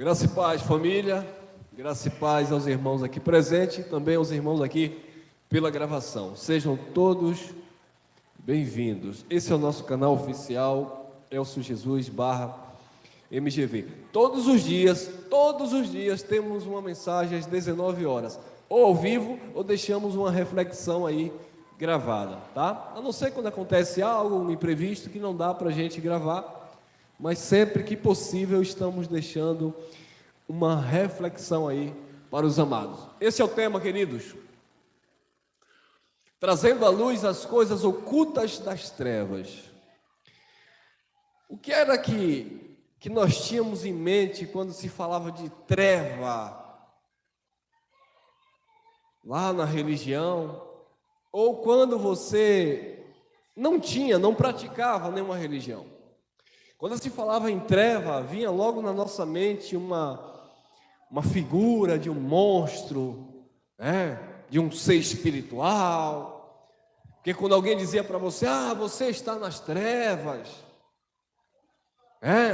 Graça e paz, família. Graça e paz aos irmãos aqui presentes e também aos irmãos aqui pela gravação. Sejam todos bem-vindos. Esse é o nosso canal oficial, Elcio Jesus /MGV. Todos os dias temos uma mensagem às 19 horas, ou ao vivo, ou deixamos uma reflexão aí gravada, tá? A não ser quando acontece algo, um imprevisto que não dá para a gente gravar, mas sempre que possível estamos deixando uma reflexão aí para os amados. Esse é o tema, queridos. Trazendo à luz as coisas ocultas das trevas. O que era que nós tínhamos em mente quando se falava de treva? Lá na religião, ou quando você não praticava nenhuma religião. Quando se falava em treva, vinha logo na nossa mente uma figura de um monstro, de um ser espiritual. Porque quando alguém dizia para você, você está nas trevas,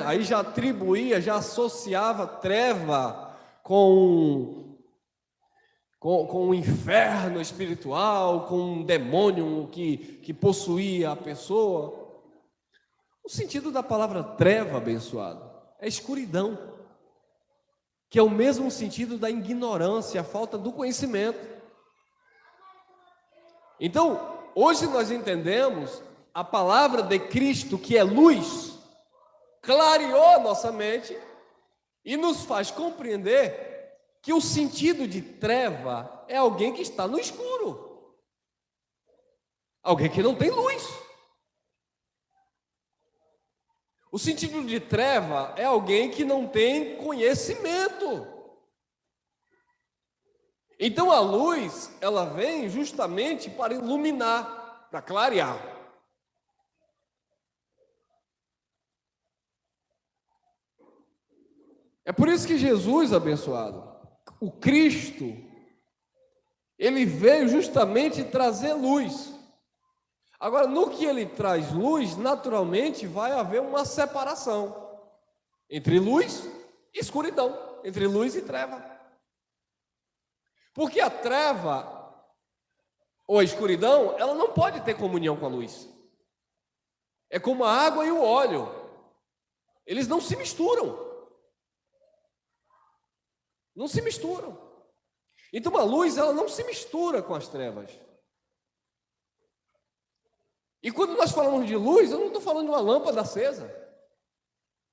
aí já atribuía, já associava treva com o inferno espiritual, com um demônio que possuía a pessoa. O sentido da palavra treva, abençoado, é escuridão, que é o mesmo sentido da ignorância, a falta do conhecimento. Então, hoje nós entendemos a palavra de Cristo, que é luz, clareou a nossa mente e nos faz compreender que o sentido de treva é alguém que está no escuro, alguém que não tem luz. O sentido de treva é alguém que não tem conhecimento. Então a luz, ela vem justamente para iluminar, para clarear. É por isso que Jesus, abençoado, o Cristo, ele veio justamente trazer luz. Agora, no que ele traz luz, naturalmente vai haver uma separação entre luz e escuridão, entre luz e treva. Porque a treva ou a escuridão, ela não pode ter comunhão com a luz. É como a água e o óleo, eles não se misturam. Não se misturam. Então a luz, ela não se mistura com as trevas. E quando nós falamos de luz, eu não estou falando de uma lâmpada acesa,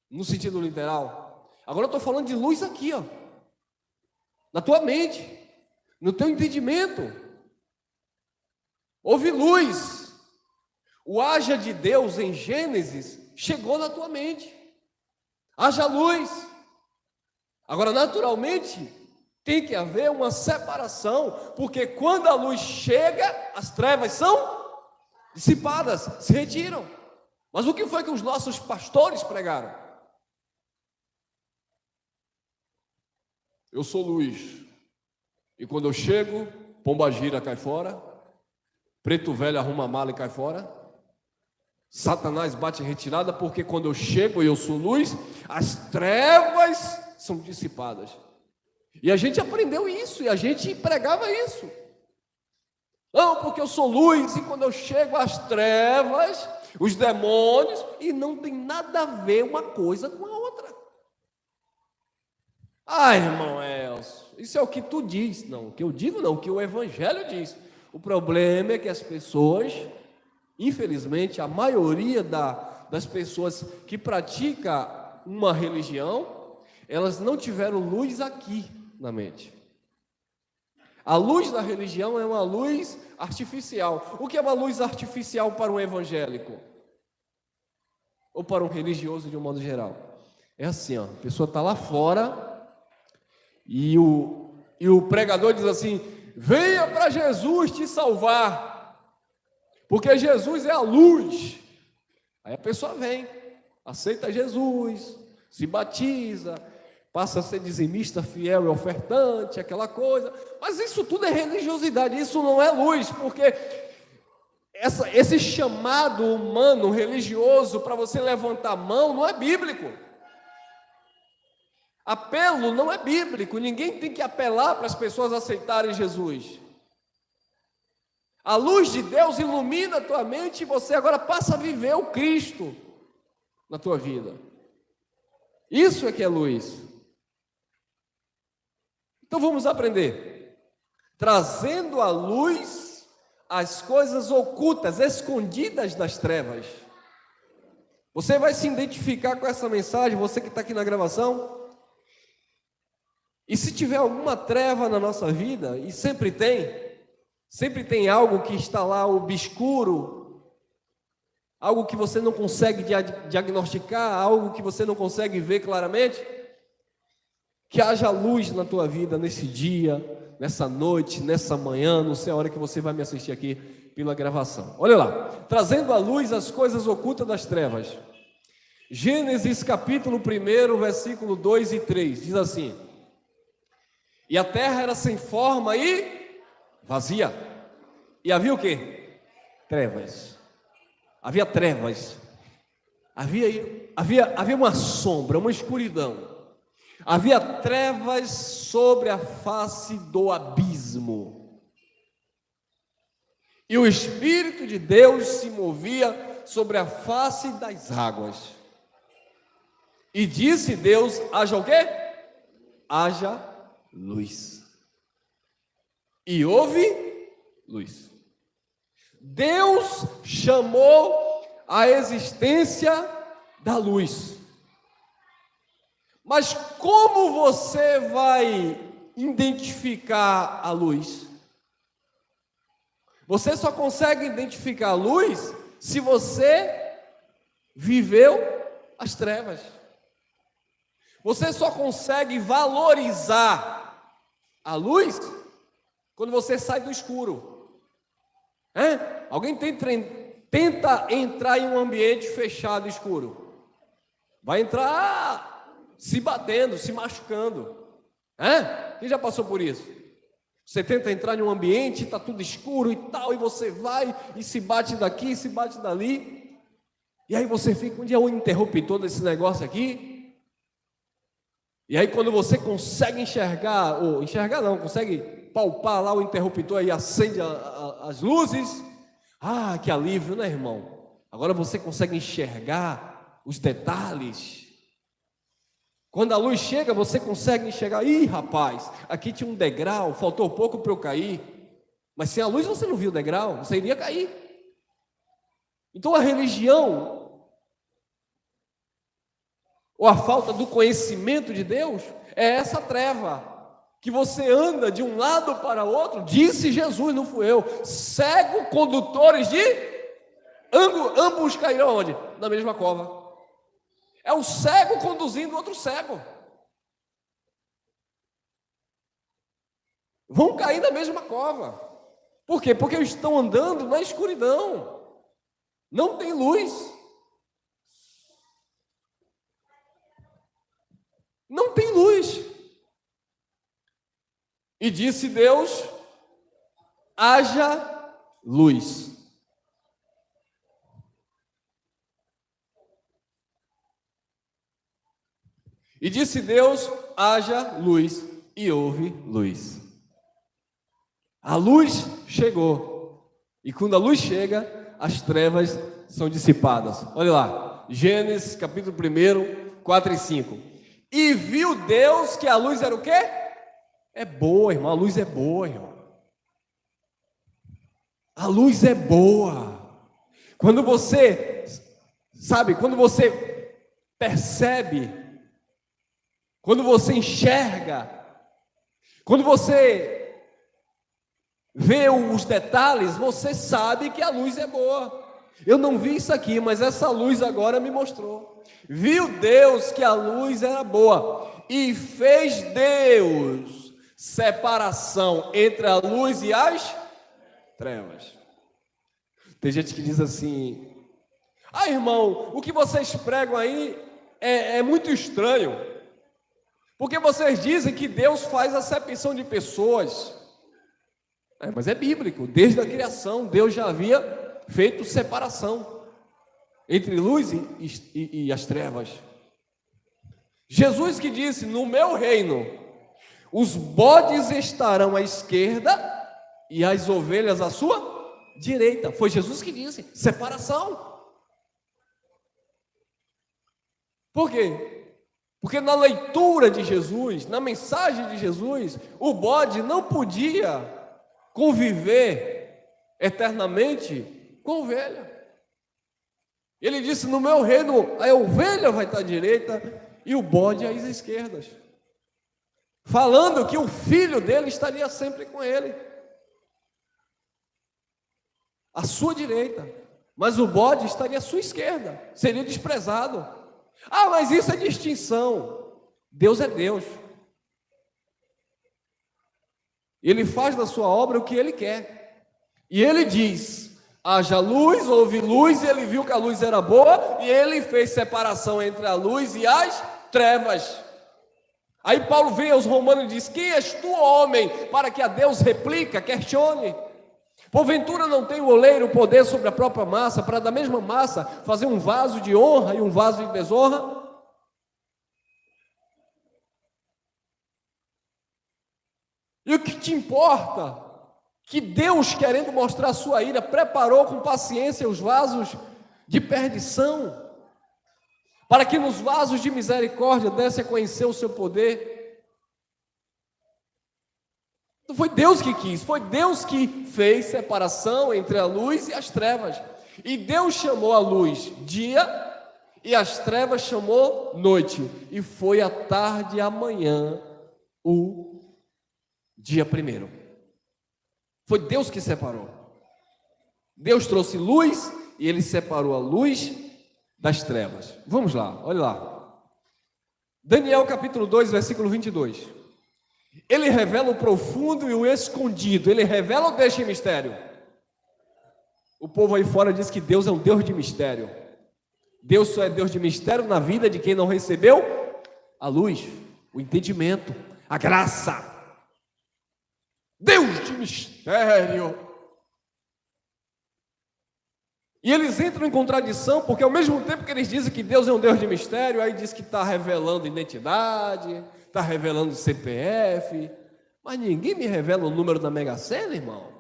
no sentido literal. Agora eu estou falando de luz aqui, na tua mente, no teu entendimento. Houve luz. O haja de Deus em Gênesis chegou na tua mente. Haja luz. Agora, naturalmente, tem que haver uma separação, porque quando a luz chega, as trevas são dissipadas, se retiram. Mas o que foi que os nossos pastores pregaram? Eu sou luz, e quando eu chego, pombagira cai fora, preto velho arruma a mala e cai fora, Satanás bate em retirada, porque quando eu chego e eu sou luz, as trevas são dissipadas. E a gente aprendeu isso, e a gente pregava isso. Não, porque eu sou luz, e quando eu chego às trevas, os demônios, e não tem nada a ver uma coisa com a outra. Irmão Elcio, isso é o que tu diz. Não, o que eu digo não, o que o Evangelho diz. O problema é que as pessoas, infelizmente, a maioria das pessoas que pratica uma religião, elas não tiveram luz aqui na mente. A luz da religião é uma luz artificial. O que é uma luz artificial para um evangélico? Ou para um religioso de um modo geral? É assim, a pessoa está lá fora e o pregador diz assim: venha para Jesus te salvar, porque Jesus é a luz. Aí a pessoa vem, aceita Jesus, se batiza, passa a ser dizimista, fiel e ofertante, aquela coisa. Mas isso tudo é religiosidade, isso não é luz, porque esse chamado humano, religioso, para você levantar a mão, não é bíblico. Apelo não é bíblico, ninguém tem que apelar para as pessoas aceitarem Jesus. A luz de Deus ilumina a tua mente e você agora passa a viver o Cristo na tua vida. Isso é que é luz. Então vamos aprender. Trazendo à luz as coisas ocultas, escondidas das trevas. Você vai se identificar com essa mensagem, você que está aqui na gravação? E se tiver alguma treva na nossa vida, e sempre tem algo que está lá obscuro, algo que você não consegue diagnosticar, algo que você não consegue ver claramente, que haja luz na tua vida nesse dia, nessa noite, nessa manhã, não sei a hora que você vai me assistir aqui pela gravação. Olha lá, trazendo à luz as coisas ocultas das trevas. Gênesis capítulo 1, versículo 2 e 3, diz assim: e a terra era sem forma e vazia. E havia o quê? Trevas. Havia trevas. Havia uma sombra, uma escuridão. Havia trevas sobre a face do abismo. E o Espírito de Deus se movia sobre a face das águas. E disse Deus: haja o quê? Haja luz. E houve luz. Deus chamou a existência da luz. Mas como você vai identificar a luz? Você só consegue identificar a luz se você viveu as trevas. Você só consegue valorizar a luz quando você sai do escuro. Alguém tenta entrar em um ambiente fechado, escuro. Vai entrar se batendo, se machucando. Quem já passou por isso? Você tenta entrar em um ambiente, está tudo escuro e tal, e você vai e se bate daqui, se bate dali. E aí você fica, onde é o interruptor desse negócio aqui? E aí quando você consegue consegue palpar lá o interruptor e acende as luzes, que alívio, né, irmão? Agora você consegue enxergar os detalhes. Quando a luz chega, você consegue enxergar, rapaz, aqui tinha um degrau, faltou pouco para eu cair. Mas sem a luz você não viu o degrau, você iria cair. Então a religião, ou a falta do conhecimento de Deus, é essa treva, que você anda de um lado para outro, disse Jesus, não fui eu, cego condutores de ambos cairão onde? Na mesma cova. É o cego conduzindo outro cego. Vão cair na mesma cova. Por quê? Porque estão andando na escuridão. Não tem luz. Não tem luz. E disse Deus: haja luz. E disse Deus: haja luz. E houve luz. A luz chegou. E quando a luz chega, as trevas são dissipadas. Olha lá, Gênesis capítulo 1, 4 e 5. E viu Deus que a luz era o quê? É boa, irmão. A luz é boa, irmão. A luz é boa. Quando você, quando você percebe, quando você enxerga, quando você vê os detalhes, você sabe que a luz é boa. Eu não vi isso aqui, mas essa luz agora me mostrou. Viu Deus que a luz era boa e fez Deus separação entre a luz e as trevas. Tem gente que diz assim: irmão, o que vocês pregam aí é muito estranho, porque vocês dizem que Deus faz acepção de pessoas. Mas é bíblico, desde a criação Deus já havia feito separação entre luz e as trevas. Jesus que disse: no meu reino, os bodes estarão à esquerda e as ovelhas à sua direita. Foi Jesus que disse: separação. Por quê? Porque na leitura de Jesus, na mensagem de Jesus, o bode não podia conviver eternamente com a ovelha. Ele disse: no meu reino a ovelha vai estar à direita e o bode às esquerdas, falando que o filho dele estaria sempre com ele, à sua direita, mas o bode estaria à sua esquerda, seria desprezado. Ah, mas isso é distinção. Deus é Deus. Ele faz da sua obra o que Ele quer. E Ele diz: haja luz, houve luz, e Ele viu que a luz era boa, e Ele fez separação entre a luz e as trevas. Aí Paulo vem aos Romanos e diz: quem és tu, homem, para que a Deus replica, questione? Porventura não tem o oleiro poder sobre a própria massa, para da mesma massa fazer um vaso de honra e um vaso de desonra? E o que te importa? Que Deus, querendo mostrar a sua ira, preparou com paciência os vasos de perdição, para que nos vasos de misericórdia desse a conhecer o seu poder. Não foi Deus que quis, foi Deus que fez separação entre a luz e as trevas. E Deus chamou a luz dia e as trevas chamou noite. E foi a tarde e a manhã o dia primeiro. Foi Deus que separou. Deus trouxe luz e Ele separou a luz das trevas. Vamos lá, olha lá. Daniel capítulo 2, versículo 22. Ele revela o profundo e o escondido. Ele revela ou deixa em mistério? O povo aí fora diz que Deus é um Deus de mistério. Deus só é Deus de mistério na vida de quem não recebeu a luz, o entendimento, a graça. Deus de mistério. E eles entram em contradição, porque ao mesmo tempo que eles dizem que Deus é um Deus de mistério, aí diz que está revelando identidade, está revelando CPF, mas ninguém me revela o número da Mega Sena, irmão.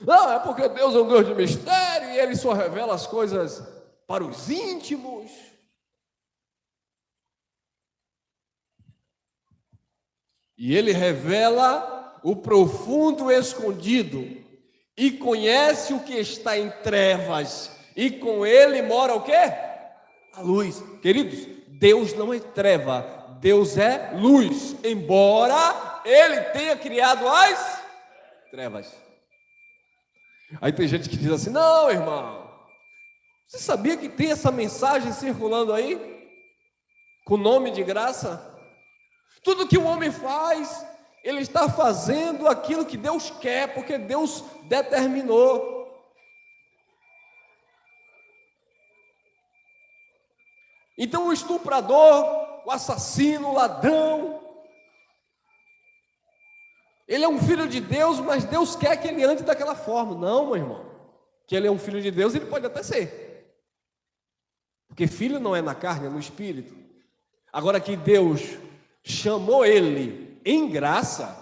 Não, é porque Deus é um Deus de mistério e Ele só revela as coisas para os íntimos. E Ele revela o profundo escondido e conhece o que está em trevas, e com Ele mora o quê? A luz. Queridos, Deus não é treva, Deus é luz, embora Ele tenha criado as trevas. Aí tem gente que diz assim: não, irmão, você sabia que tem essa mensagem circulando aí? Com nome de graça? Tudo que o homem faz, ele está fazendo aquilo que Deus quer, porque Deus determinou. Então o estuprador, o assassino, o ladrão, ele é um filho de Deus, mas Deus quer que ele ande daquela forma. Não, meu irmão, que ele é um filho de Deus, ele pode até ser, porque filho não é na carne, é no espírito. Agora que Deus chamou ele em graça,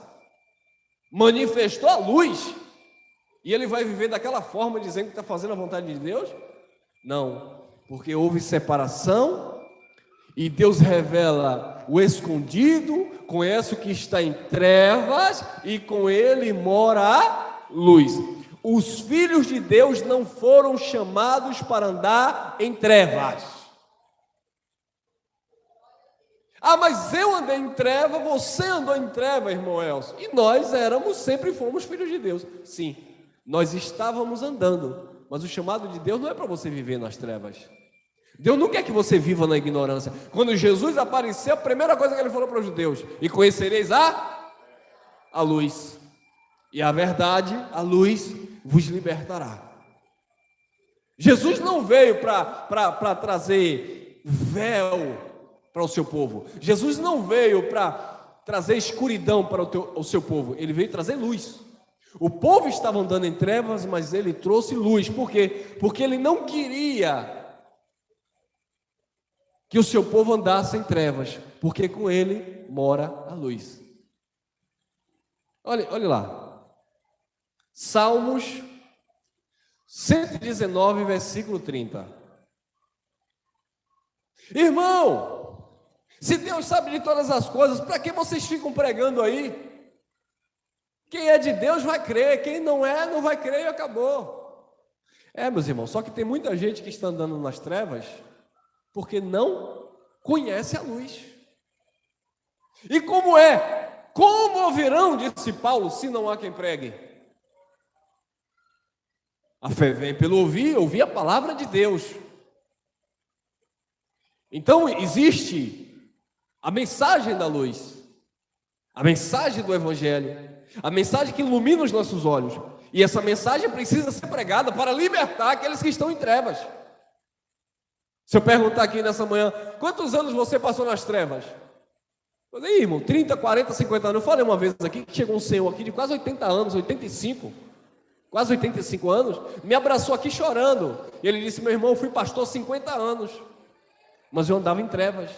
manifestou a luz, e ele vai viver daquela forma, dizendo que está fazendo a vontade de Deus? Não, porque houve separação, e Deus revela o escondido, conhece o que está em trevas, e com ele mora a luz. Os filhos de Deus não foram chamados para andar em trevas. Ah, mas eu andei em treva, você andou em treva, irmão Elcio. E nós sempre fomos filhos de Deus. Sim, nós estávamos andando, mas o chamado de Deus não é para você viver nas trevas. Deus não quer que você viva na ignorância. Quando Jesus apareceu, a primeira coisa que ele falou para os judeus: e conhecereis a luz, e a verdade, a luz vos libertará. Jesus não veio para trazer véu para o seu povo. Jesus não veio para trazer escuridão para o seu povo. Ele veio trazer luz. O povo estava andando em trevas, mas ele trouxe luz. Por quê? Porque ele não queria que o seu povo andasse em trevas, porque com ele mora a luz. Olha lá. Salmos 119, versículo 30. Irmão, se Deus sabe de todas as coisas, para que vocês ficam pregando aí? Quem é de Deus vai crer, quem não é, não vai crer e acabou. Meus irmãos, só que tem muita gente que está andando nas trevas porque não conhece a luz. E como é? Como ouvirão, disse Paulo, se não há quem pregue? A fé vem pelo ouvir a palavra de Deus. Então existe a mensagem da luz, a mensagem do Evangelho, a mensagem que ilumina os nossos olhos. E essa mensagem precisa ser pregada para libertar aqueles que estão em trevas. Se eu perguntar aqui nessa manhã, quantos anos você passou nas trevas? Eu falei, irmão, 30, 40, 50 anos. Eu falei uma vez aqui que chegou um senhor aqui de quase 80 anos, 85, quase 85 anos, me abraçou aqui chorando. E ele disse, meu irmão, eu fui pastor 50 anos, mas eu andava em trevas.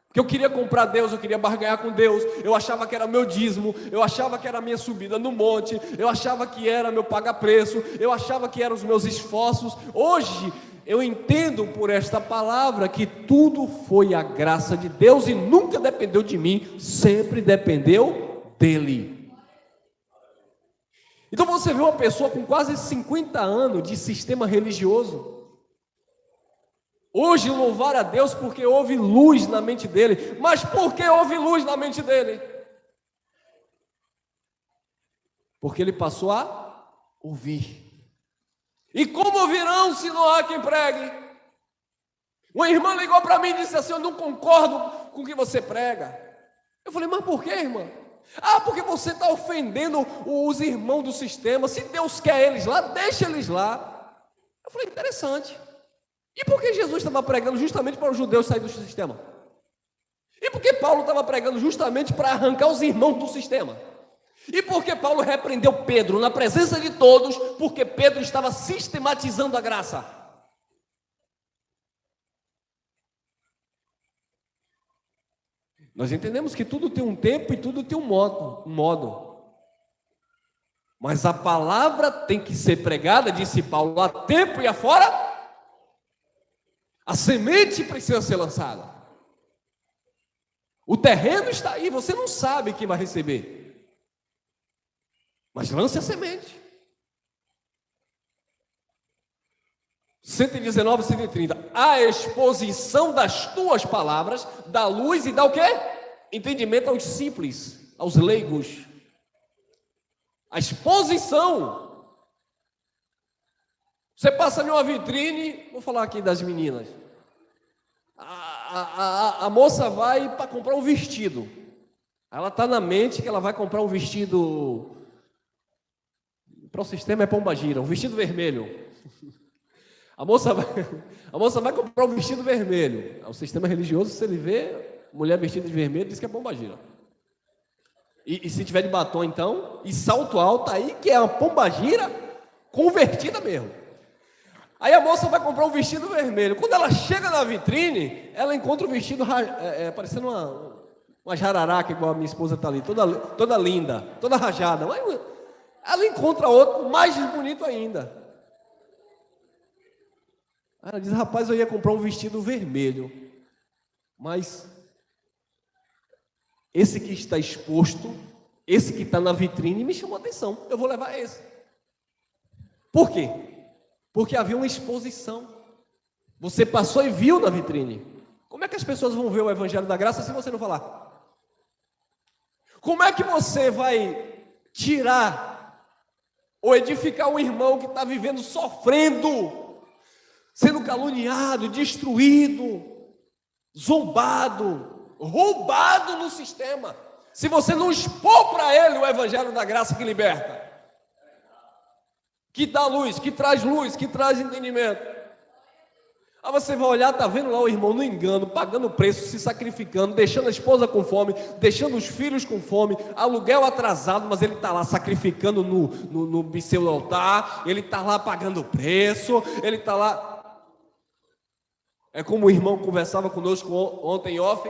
Porque eu queria comprar Deus, eu queria barganhar com Deus, eu achava que era meu dízimo, eu achava que era a minha subida no monte, eu achava que era meu paga-preço, eu achava que eram os meus esforços. Hoje eu entendo por esta palavra que tudo foi a graça de Deus e nunca dependeu de mim, sempre dependeu dele. Então você vê uma pessoa com quase 50 anos de sistema religioso, hoje louvar a Deus porque houve luz na mente dele. Mas por que houve luz na mente dele? Porque ele passou a ouvir. E como ouvirão se não há quem pregue? Uma irmã ligou para mim e disse assim, eu não concordo com o que você prega. Eu falei, mas por que, irmã? Porque você está ofendendo os irmãos do sistema. Se Deus quer eles lá, deixa eles lá. Eu falei, interessante. E por que Jesus estava pregando justamente para os judeus saírem do sistema? E por que Paulo estava pregando justamente para arrancar os irmãos do sistema? E por que Paulo repreendeu Pedro na presença de todos? Porque Pedro estava sistematizando a graça. Nós entendemos que tudo tem um tempo e tudo tem um modo. Mas a palavra tem que ser pregada, disse Paulo, a tempo e afora. A semente precisa ser lançada. O terreno está aí, você não sabe quem vai receber. Mas lance a semente. 119, 130. A exposição das tuas palavras dá luz e dá o quê? Entendimento aos simples, aos leigos. A exposição. Você passa em uma vitrine, vou falar aqui das meninas. A moça vai para comprar um vestido. Ela está na mente que ela vai comprar um vestido. Para o sistema é pombagira, um vestido vermelho. A moça vai comprar um vestido vermelho. O sistema religioso, se ele vê mulher vestida de vermelho, diz que é pombagira. E se tiver de batom, então, e salto alto aí, que é uma pombagira convertida mesmo. Aí a moça vai comprar um vestido vermelho. Quando ela chega na vitrine, ela encontra o vestido parecendo uma jararaca, igual a minha esposa está ali, toda linda, toda rajada. Mas ela encontra outro mais bonito ainda. Ela diz, rapaz, eu ia comprar um vestido vermelho, mas esse que está exposto, esse que está na vitrine, me chamou a atenção. Eu vou levar esse. Por quê? Porque havia uma exposição. Você passou e viu na vitrine. Como é que as pessoas vão ver o Evangelho da Graça se você não falar? Como é que você vai tirar ou edificar um irmão que está vivendo sofrendo, sendo caluniado, destruído, zombado, roubado no sistema, se você não expor para ele o Evangelho da Graça que liberta, que dá luz, que traz entendimento? Aí você vai olhar, está vendo lá o irmão no engano, pagando preço, se sacrificando, deixando a esposa com fome, deixando os filhos com fome, aluguel atrasado, mas ele está lá sacrificando no seu altar, ele está lá pagando preço, ele está lá. É como o irmão conversava conosco ontem off.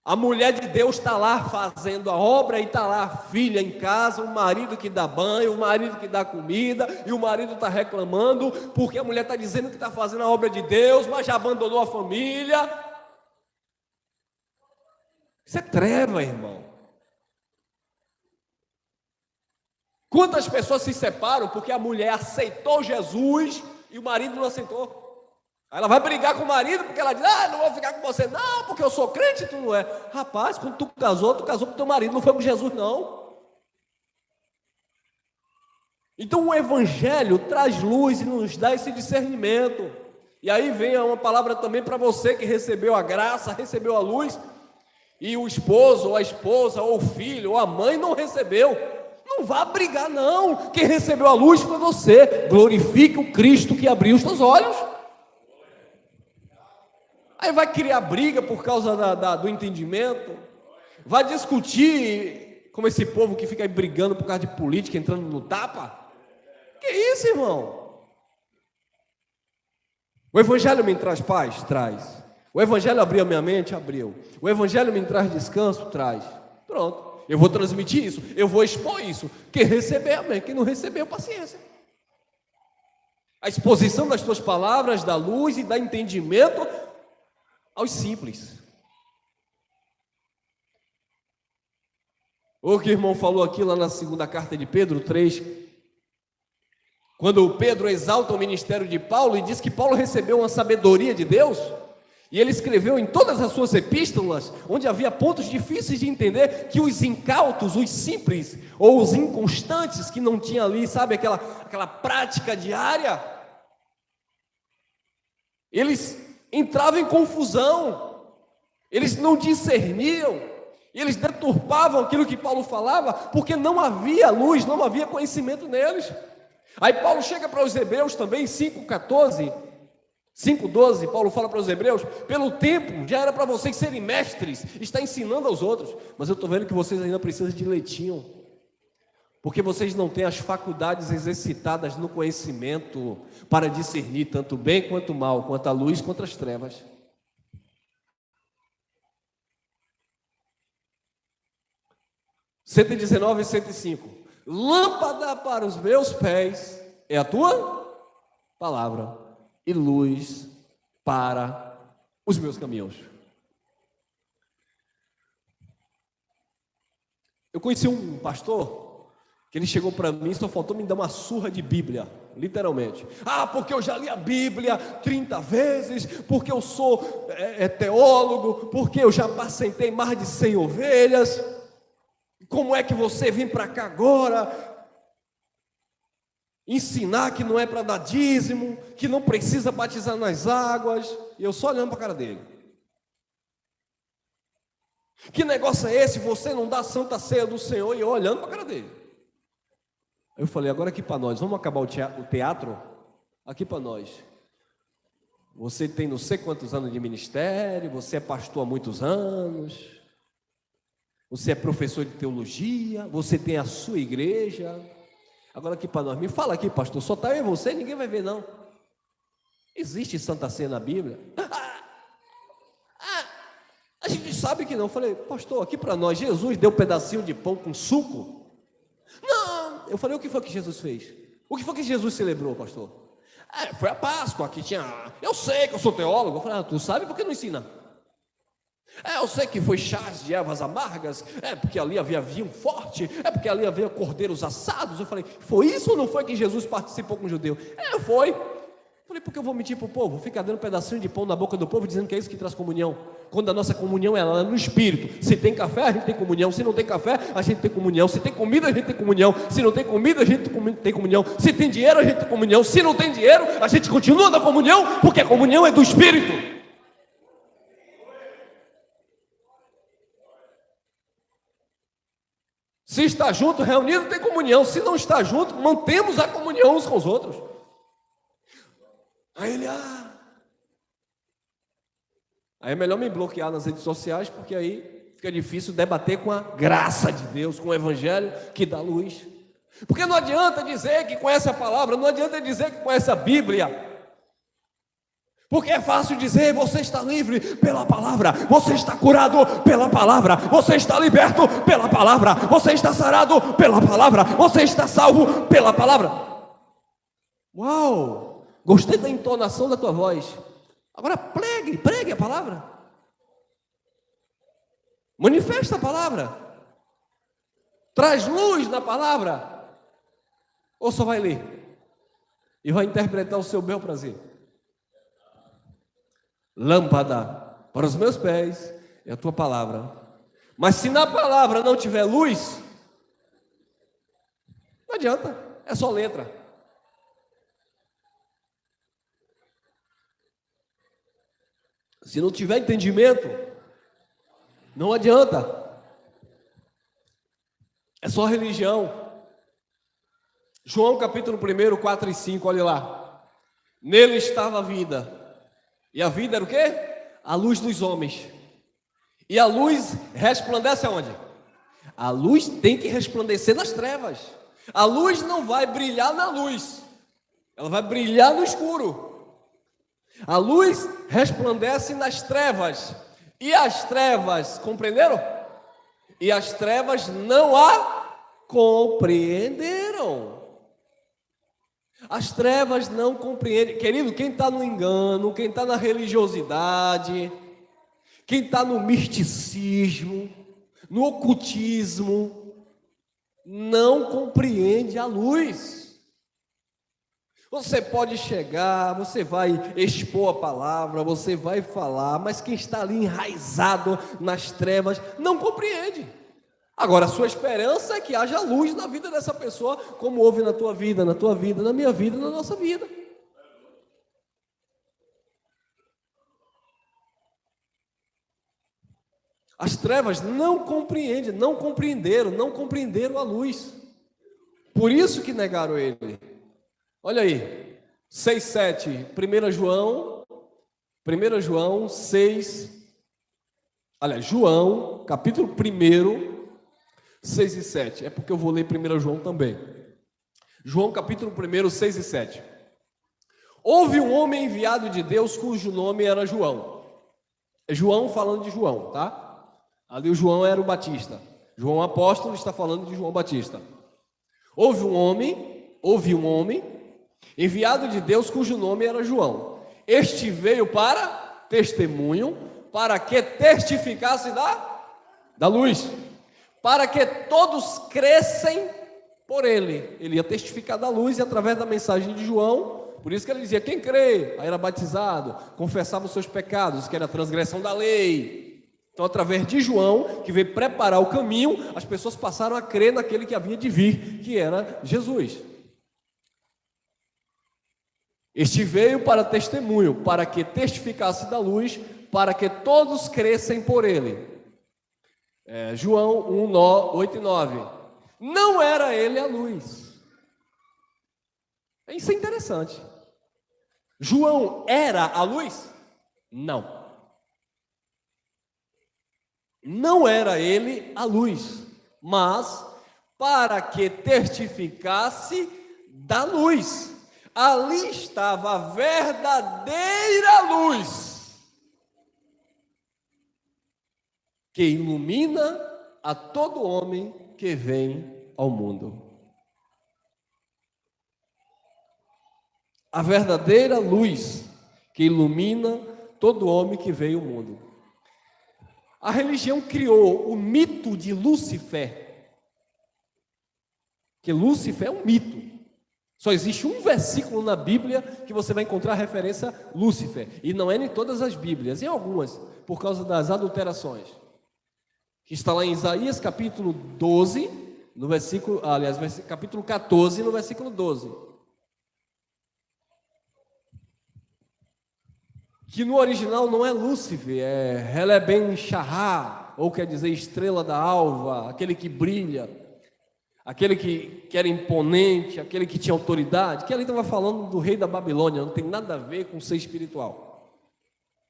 A mulher de Deus está lá fazendo a obra e está lá a filha em casa, o marido que dá banho, o marido que dá comida, e o marido está reclamando porque a mulher está dizendo que está fazendo a obra de Deus, mas já abandonou a família. Isso é treva, irmão. Quantas pessoas se separam porque a mulher aceitou Jesus e o marido não aceitou? Aí ela vai brigar com o marido porque ela diz: não vou ficar com você não, porque eu sou crente e tu não é. Rapaz, quando tu casou com teu marido, não foi com Jesus não. Então o evangelho traz luz e nos dá esse discernimento. E aí vem uma palavra também para você que recebeu a graça, recebeu a luz, e o esposo, ou a esposa, ou o filho, ou a mãe não recebeu. Não vá brigar não. Quem recebeu a luz foi você. Glorifique o Cristo que abriu os teus olhos. Aí vai criar briga por causa do entendimento, vai discutir como esse povo que fica aí brigando por causa de política, entrando no tapa. Que isso, irmão? O evangelho me traz paz? Traz. O evangelho abriu a minha mente? Abriu. O evangelho me traz descanso? Traz. Pronto, eu vou transmitir isso, eu vou expor isso. Quem receber, amém. Quem não recebeu, paciência. A exposição das tuas palavras dá luz e dá entendimento aos simples. O que o irmão falou aqui lá na segunda carta de Pedro 3, quando Pedro exalta o ministério de Paulo e diz que Paulo recebeu uma sabedoria de Deus, e ele escreveu em todas as suas epístolas, onde havia pontos difíceis de entender, que os incautos, os simples, ou os inconstantes, que não tinham ali, sabe, aquela prática diária, eles entravam em confusão, eles não discerniam, eles deturpavam aquilo que Paulo falava, porque não havia luz, não havia conhecimento neles. Aí Paulo chega para os Hebreus também, 5,14, 5,12, Paulo fala para os Hebreus: pelo tempo já era para vocês serem mestres, está ensinando aos outros, mas eu estou vendo que vocês ainda precisam de leitinho, porque vocês não têm as faculdades exercitadas no conhecimento para discernir tanto o bem quanto o mal, quanto a luz quanto as trevas. (119 e 105) Lâmpada para os meus pés é a tua palavra, e luz para os meus caminhos. Eu conheci um pastor que ele chegou para mim, só faltou me dar uma surra de Bíblia, literalmente. Porque eu já li a Bíblia 30 vezes, porque eu sou teólogo, porque eu já apacentei mais de 100 ovelhas. Como é que você vem para cá agora ensinar que não é para dar dízimo, que não precisa batizar nas águas? E eu só olhando para a cara dele. Que negócio é esse? Você não dá a santa ceia do Senhor? E eu olhando para a cara dele. Eu falei: agora aqui para nós, vamos acabar o teatro? Aqui para nós. Você tem não sei quantos anos de ministério, você é pastor há muitos anos, você é professor de teologia, você tem a sua igreja. Agora aqui para nós, me fala aqui, pastor, só está eu e você, ninguém vai ver não. Existe Santa Ceia na Bíblia? A gente sabe que não. Eu falei: pastor, aqui para nós, Jesus deu um pedacinho de pão com suco? Não. Eu falei: o que foi que Jesus fez? O que foi que Jesus celebrou, pastor? Foi a Páscoa, que tinha... Eu sei que eu sou teólogo. Eu falei: tu sabe, por que não ensina? Eu sei que foi chás de ervas amargas, porque ali havia vinho forte, porque ali havia cordeiros assados. Eu falei: foi isso ou não foi que Jesus participou com o judeu? Foi. Eu falei: por que eu vou mentir para o povo? Fica dando um pedacinho de pão na boca do povo, dizendo que é isso que traz comunhão, quando a nossa comunhão é no Espírito. Se tem café, a gente tem comunhão. Se não tem café, a gente tem comunhão. Se tem comida, a gente tem comunhão. Se não tem comida, a gente tem comunhão. Se tem dinheiro, a gente tem comunhão. Se não tem dinheiro, a gente continua na comunhão, porque a comunhão é do Espírito. Se está junto, reunido, tem comunhão. Se não está junto, mantemos a comunhão uns com os outros. Aí ele, aí é melhor me bloquear nas redes sociais, porque aí fica difícil debater com a graça de Deus, com o evangelho que dá luz. Porque não adianta dizer que conhece a palavra, não adianta dizer que conhece a Bíblia. Porque é fácil dizer, você está livre pela palavra, você está curado pela palavra, você está liberto pela palavra, você está sarado pela palavra, você está salvo pela palavra. Uau! Gostei da entonação da tua voz. Agora pregue a palavra. Manifesta a palavra. Traz luz na palavra. Ou só vai ler e vai interpretar o seu bel prazer? Lâmpada para os meus pés é a tua palavra. Mas se na palavra não tiver luz, não adianta, é só letra. Se não tiver entendimento, não adianta. É só religião. João capítulo 1, 4 e 5, olha lá. Nele estava a vida. E a vida era o quê? A luz dos homens. E a luz resplandece aonde? A luz tem que resplandecer nas trevas. A luz não vai brilhar na luz. Ela vai brilhar no escuro. A luz resplandece nas trevas. E as trevas, compreenderam? E as trevas não a compreenderam. As trevas não compreendem. Querido, quem está no engano, quem está na religiosidade, quem está no misticismo, no ocultismo, não compreende a luz. Você pode chegar, você vai expor a palavra, você vai falar, mas quem está ali enraizado nas trevas não compreende. Agora, a sua esperança é que haja luz na vida dessa pessoa, como houve na tua vida, na minha vida, na nossa vida. As trevas não compreendem, não compreenderam a luz. Por isso que negaram ele. Olha aí, 6, 7, 1 João 6, olha, João, capítulo 1, 6 e 7, é porque eu vou ler 1 João também. João capítulo 1, 6 e 7. Houve um homem enviado de Deus cujo nome era João. É João falando de João, tá? Ali o João era o Batista. João apóstolo está falando de João Batista. Houve um homem enviado de Deus cujo nome era João. Este veio para testemunho, para que testificasse da luz, para que todos crescem por ele. Ele ia testificar da luz e através da mensagem de João, por isso que ele dizia, quem crê, aí era batizado, confessava os seus pecados, que era a transgressão da lei. Então, através de João, que veio preparar o caminho, as pessoas passaram a crer naquele que havia de vir, que era Jesus. Este veio para testemunho, para que testificasse da luz, para que todos crescem por ele. João 1, 8 e 9. Não era ele a luz. Isso é interessante. João era a luz? Não. Não era ele a luz, mas para que testificasse da luz. Ali estava a verdadeira luz, que ilumina a todo homem que vem ao mundo. A verdadeira luz que ilumina todo homem que veio ao mundo. A religião criou o mito de Lúcifer, que Lúcifer é um mito. Só existe um versículo na Bíblia que você vai encontrar referência a Lúcifer, e não é em todas as Bíblias, em algumas, por causa das adulterações. Que está lá em Isaías capítulo 12, no versículo, capítulo 14, no versículo 12. Que no original não é Lúcifer, é Heleben Shahar, ou quer dizer estrela da alva, aquele que brilha, aquele que era imponente, aquele que tinha autoridade, que ali estava falando do rei da Babilônia, não tem nada a ver com ser espiritual.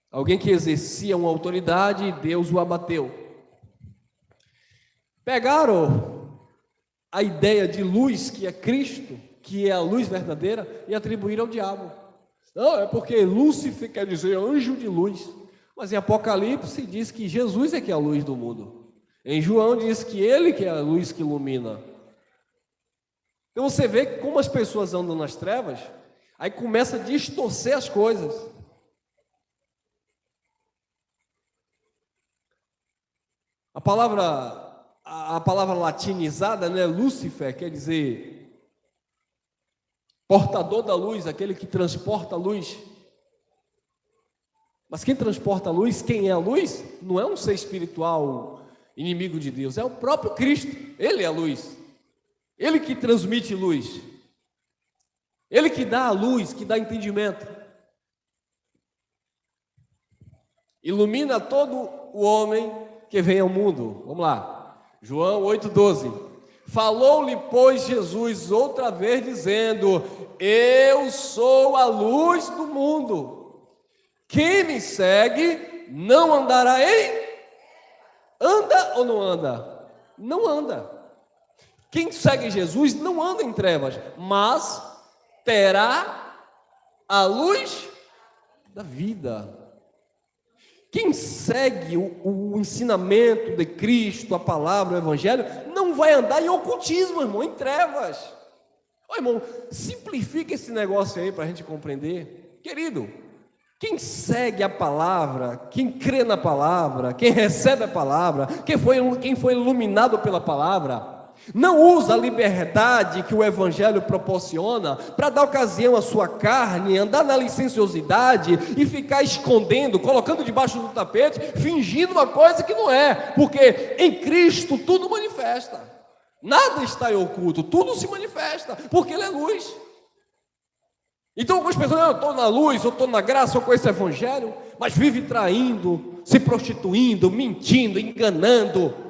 Alguém que exercia uma autoridade e Deus o abateu. Pegaram a ideia de luz, que é Cristo, que é a luz verdadeira, e atribuir ao diabo. Não, é porque Lúcifer quer dizer anjo de luz. Mas em Apocalipse diz que Jesus é que é a luz do mundo. Em João diz que ele que é a luz que ilumina. Então você vê como as pessoas andam nas trevas, aí começa a distorcer as coisas. A palavra latinizada, né, Lúcifer, quer dizer portador da luz, aquele que transporta a luz. Mas quem transporta a luz, quem é a luz, não é um ser espiritual inimigo de Deus, é o próprio Cristo. Ele é a luz, ele que transmite luz, ele que dá a luz, que dá entendimento, ilumina todo o homem que vem ao mundo. Vamos lá, João 8,12. Falou-lhe, pois, Jesus outra vez, dizendo: eu sou a luz do mundo, quem me segue não andará em... Anda ou não anda? Não anda. Quem segue Jesus não anda em trevas, mas terá a luz da vida. Quem segue o ensinamento de Cristo, a palavra, o Evangelho, não vai andar em ocultismo, irmão, em trevas. Ô, irmão, simplifica esse negócio aí para a gente compreender. Querido, quem segue a palavra, quem crê na palavra, quem recebe a palavra, quem foi iluminado pela palavra, não usa a liberdade que o Evangelho proporciona para dar ocasião à sua carne, andar na licenciosidade e ficar escondendo, colocando debaixo do tapete, fingindo uma coisa que não é, porque em Cristo tudo manifesta, nada está em oculto, tudo se manifesta, porque Ele é luz. Então algumas pessoas, eu estou na luz, eu estou na graça, eu conheço o Evangelho, mas vive traindo, se prostituindo, mentindo, enganando.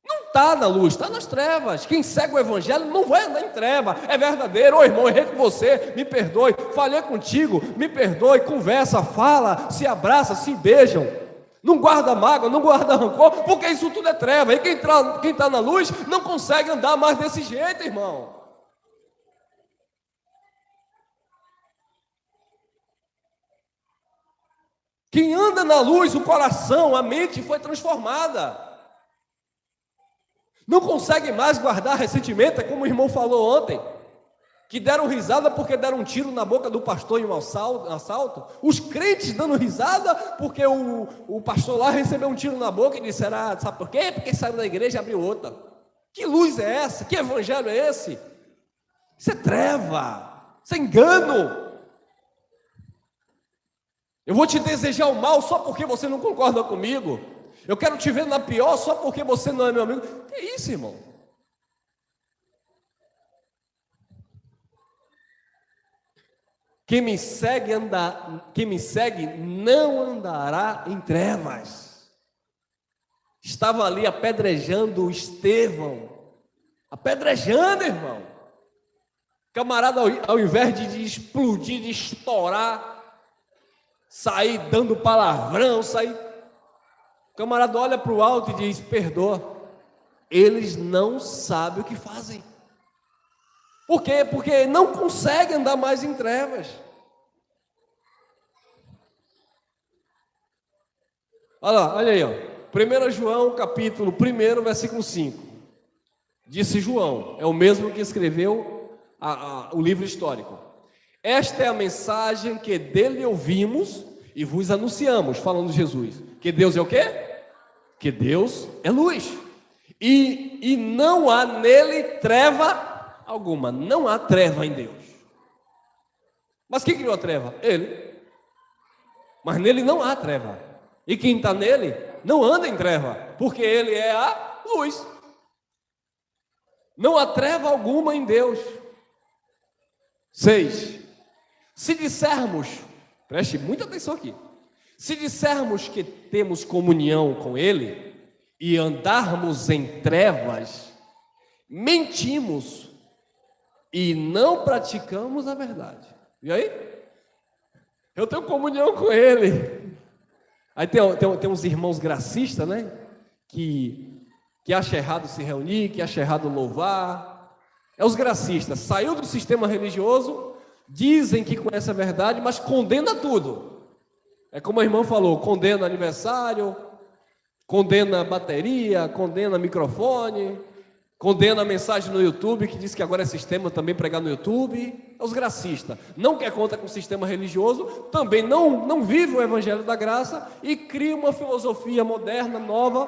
Não está na luz, está nas trevas. Quem segue o Evangelho não vai andar em treva. É verdadeiro. Ô irmão, errei com você, me perdoe. Falhei contigo, me perdoe. Conversa, fala, se abraça, se beijam. Não guarda mágoa, não guarda rancor, porque isso tudo é treva. E quem está na luz não consegue andar mais desse jeito, irmão. Quem anda na luz, o coração, a mente foi transformada. Não consegue mais guardar ressentimento, é como o irmão falou ontem, que deram risada porque deram um tiro na boca do pastor em um assalto. Os crentes dando risada porque o pastor lá recebeu um tiro na boca e disseram, sabe por quê? Porque saiu da igreja e abriu outra. Que luz é essa? Que evangelho é esse? Isso é treva, isso é engano. Eu vou te desejar o mal só porque você não concorda comigo. Eu quero te ver na pior só porque você não é meu amigo. Que isso, irmão? Quem me segue não andará em trevas. Estava ali apedrejando Estevão. Apedrejando, irmão. Camarada, ao invés de explodir, de estourar, sair dando palavrão, o camarada olha para o alto e diz, perdoa. Eles não sabem o que fazem. Por quê? Porque não conseguem andar mais em trevas. Olha aí, ó. 1 João, capítulo 1, versículo 5. Disse João, é o mesmo que escreveu o livro histórico. Esta é a mensagem que dele ouvimos e vos anunciamos, falando de Jesus. Que Deus é o quê? Que Deus é luz. E não há nele treva alguma. Não há treva em Deus. Mas quem criou a treva? Ele. Mas nele não há treva. E quem está nele não anda em treva, porque ele é a luz. Não há treva alguma em Deus. 6. Se dissermos, preste muita atenção aqui, se dissermos que temos comunhão com Ele e andarmos em trevas, mentimos e não praticamos a verdade. E aí? Eu tenho comunhão com Ele. Aí tem uns irmãos gracistas, né? Que que acha errado se reunir, que acha errado louvar. É os gracistas, saiu do sistema religioso, dizem que conhece a verdade, mas condena tudo. É como a irmã falou, condena aniversário, condena bateria, condena microfone, condena a mensagem no YouTube, que diz que agora é sistema também pregar no YouTube. É os gracistas, não quer conta com o sistema religioso, também não vive o evangelho da graça e cria uma filosofia moderna, nova,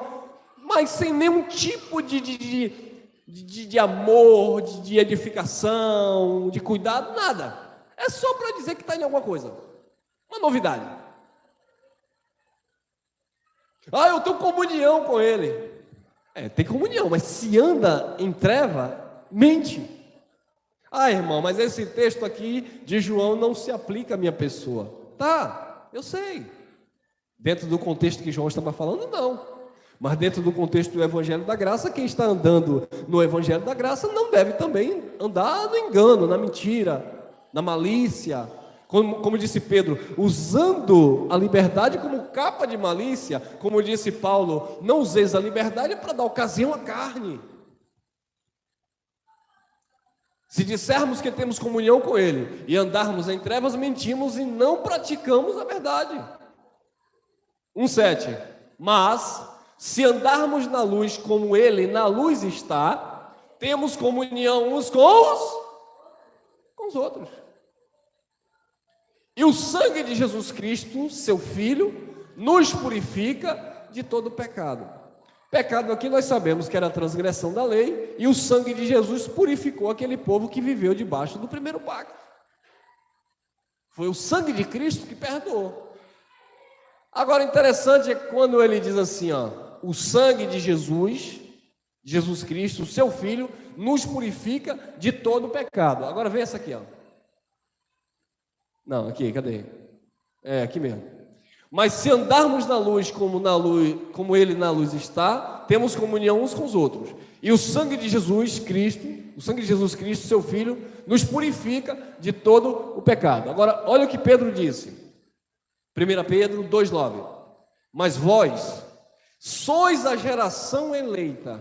mas sem nenhum tipo de amor, de edificação, de cuidado, nada. É só para dizer que está em alguma coisa, uma novidade. Eu tenho comunhão com ele. Tem comunhão, mas se anda em treva, mente. Irmão, mas esse texto aqui de João não se aplica à minha pessoa. Tá, eu sei. Dentro do contexto que João estava falando, não. Mas dentro do contexto do Evangelho da Graça, quem está andando no Evangelho da Graça não deve também andar no engano, na mentira, na malícia. Como disse Pedro, usando a liberdade como capa de malícia, como disse Paulo, não useis a liberdade para dar ocasião à carne. Se dissermos que temos comunhão com Ele e andarmos em trevas, mentimos e não praticamos a verdade. 1,7. Mas, se andarmos na luz como Ele na luz está, temos comunhão uns com os outros. E o sangue de Jesus Cristo, seu Filho, nos purifica de todo pecado. Pecado aqui nós sabemos que era a transgressão da lei, e o sangue de Jesus purificou aquele povo que viveu debaixo do primeiro pacto. Foi o sangue de Cristo que perdoou. Agora, interessante é quando ele diz assim, o sangue de Jesus Cristo, seu Filho, nos purifica de todo pecado. Agora vem essa aqui, Não, aqui, cadê? Aqui mesmo. Mas se andarmos na luz como Ele na luz está, temos comunhão uns com os outros. E o sangue de Jesus Cristo, seu Filho, nos purifica de todo o pecado. Agora, olha o que Pedro disse. 1 Pedro 2,9. Mas vós sois a geração eleita.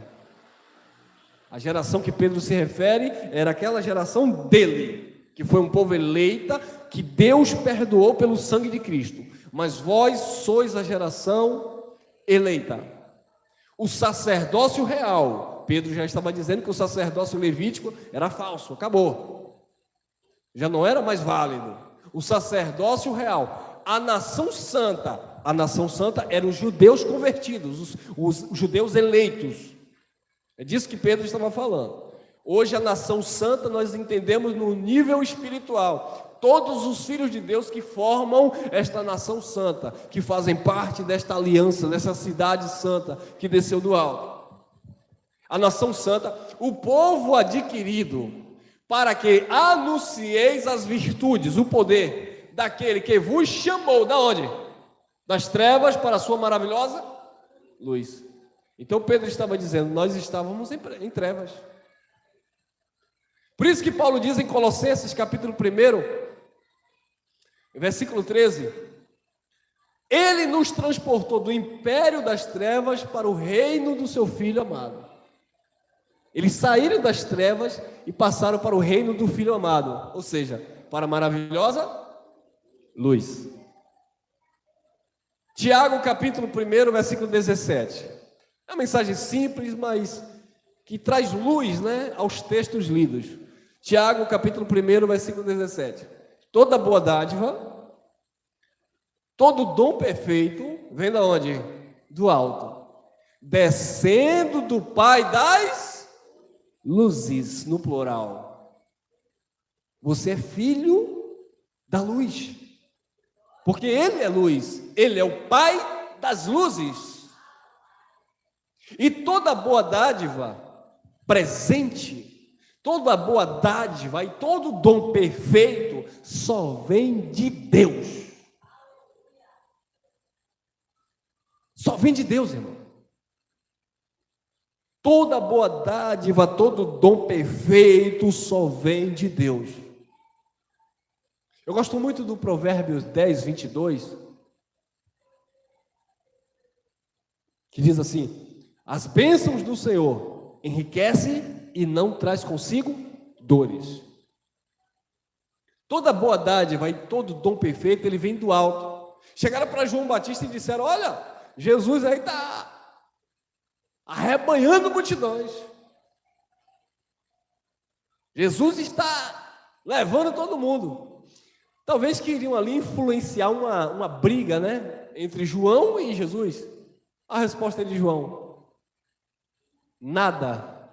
A geração que Pedro se refere era aquela geração dele, que foi um povo eleita, que Deus perdoou pelo sangue de Cristo. Mas vós sois a geração eleita, o sacerdócio real. Pedro já estava dizendo que o sacerdócio levítico era falso, acabou, já não era mais válido. O sacerdócio real, a nação santa eram os judeus convertidos, os judeus eleitos. É disso que Pedro estava falando. Hoje a nação santa nós entendemos no nível espiritual. Todos os filhos de Deus que formam esta nação santa, que fazem parte desta aliança, dessa cidade santa que desceu do alto. A nação santa, o povo adquirido, para que anuncieis as virtudes, o poder daquele que vos chamou, da onde? Das trevas para a sua maravilhosa luz. Então Pedro estava dizendo, nós estávamos em trevas. Por isso que Paulo diz em Colossenses capítulo 1, versículo 13, ele nos transportou do império das trevas para o reino do seu Filho amado. Eles saíram das trevas e passaram para o reino do Filho amado, ou seja, para a maravilhosa luz. Tiago capítulo 1, versículo 17. É uma mensagem simples, mas que traz luz, aos textos lidos. Tiago capítulo 1, versículo 17. Toda boa dádiva, todo dom perfeito, vem da onde? Do alto, descendo do Pai das luzes, no plural. Você é filho da luz, porque Ele é luz, Ele é o Pai das luzes. E toda boa dádiva presente, toda boa dádiva e todo dom perfeito só vem de Deus. Só vem de Deus, irmão. Toda boa dádiva, todo dom perfeito só vem de Deus. Eu gosto muito do Provérbios 10, 22, que diz assim: As bênçãos do Senhor enriquece e não traz consigo dores. Toda boa dádiva e todo dom perfeito, ele vem do alto. Chegaram para João Batista e disseram: olha, Jesus aí está arrebanhando multidões. Jesus está levando todo mundo. Talvez queriam ali influenciar uma briga, né, entre João e Jesus. A resposta de João: nada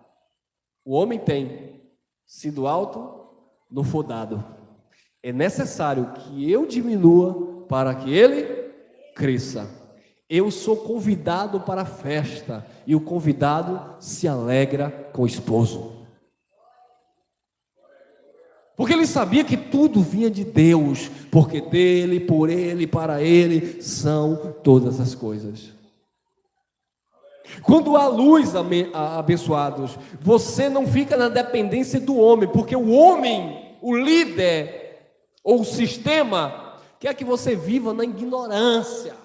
o homem tem, se do alto não for dado. É necessário que eu diminua para que ele cresça. Eu sou convidado para a festa e o convidado se alegra com o esposo. Porque ele sabia que tudo vinha de Deus, porque dele, por ele, para ele são todas as coisas. Quando há luz, abençoados, você não fica na dependência do homem, porque o homem, o líder ou o sistema quer que você viva na ignorância.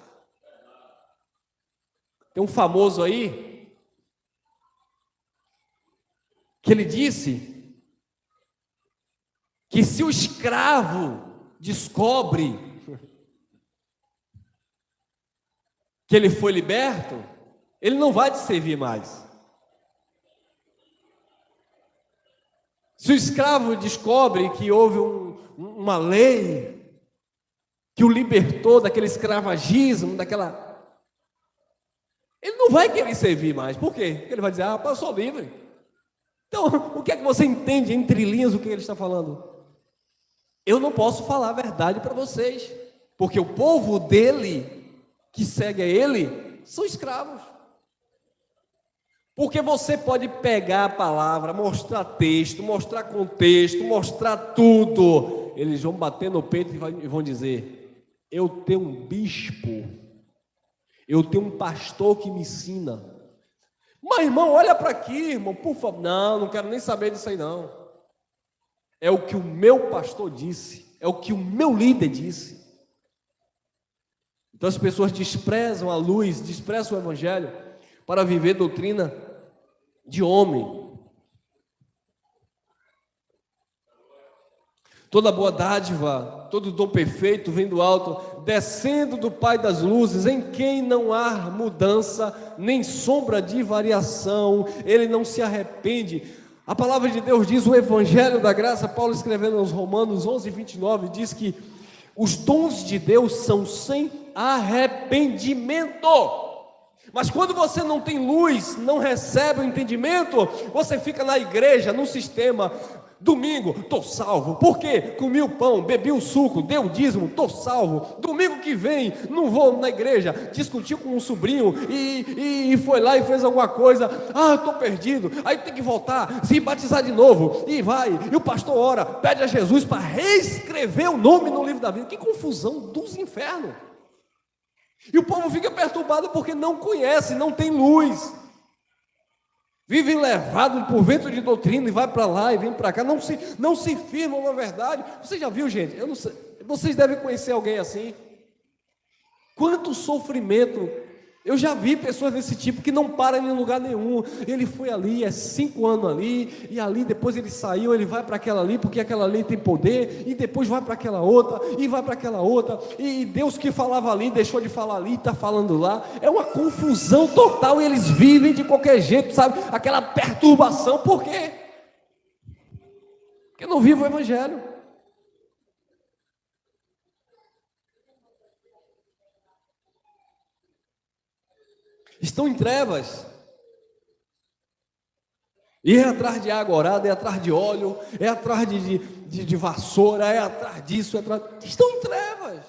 Tem um famoso aí que ele disse que se o escravo descobre que ele foi liberto, ele não vai te servir mais. Se o escravo descobre que houve uma lei que o libertou daquele escravagismo, ele não vai querer servir mais. Por quê? Porque ele vai dizer: ah, eu sou livre. Então, o que é que você entende entre linhas o que ele está falando? Eu não posso falar a verdade para vocês, porque o povo dele, que segue a ele, são escravos. Porque você pode pegar a palavra, mostrar texto, mostrar contexto, mostrar tudo. Eles vão bater no peito e vão dizer: eu tenho um bispo, eu tenho um pastor que me ensina. Mas irmão, olha para aqui, irmão, por favor. Não quero nem saber disso aí não. É o que o meu pastor disse, é o que o meu líder disse. Então as pessoas desprezam a luz, desprezam o evangelho para viver doutrina de homem. Toda boa dádiva, todo dom perfeito vem do alto, descendo do Pai das luzes, em quem não há mudança, nem sombra de variação, ele não se arrepende. A palavra de Deus diz, o Evangelho da Graça, Paulo escrevendo aos Romanos 11:29, diz que os dons de Deus são sem arrependimento. Mas quando você não tem luz, não recebe o entendimento, você fica na igreja, no sistema. Domingo, estou salvo. Por quê? Comi o pão, bebi o suco, dei o dízimo, estou salvo. Domingo que vem, não vou na igreja. Discutiu com um sobrinho e foi lá e fez alguma coisa. Ah, estou perdido. Aí tem que voltar, se batizar de novo. E vai, e o pastor ora, pede a Jesus para reescrever o nome no livro da vida. Que confusão dos infernos. E o povo fica perturbado porque não conhece, não tem luz. Vivem levados por vento de doutrina e vai para lá e vem para cá, não se firmam na verdade. Você já viu, gente? Eu não sei, vocês devem conhecer alguém assim. Quanto sofrimento! Eu já vi pessoas desse tipo que não param em lugar nenhum. Ele foi ali, 5 anos ali, e ali depois ele saiu, ele vai para aquela ali, porque aquela ali tem poder, e depois vai para aquela outra, e vai para aquela outra, e Deus que falava ali, deixou de falar ali, está falando lá. É uma confusão total, e eles vivem de qualquer jeito, sabe? Aquela perturbação. Por quê? Porque não vivem o Evangelho. Estão em trevas, e é atrás de água orada, é atrás de óleo, é atrás de vassoura, é atrás disso, estão em trevas.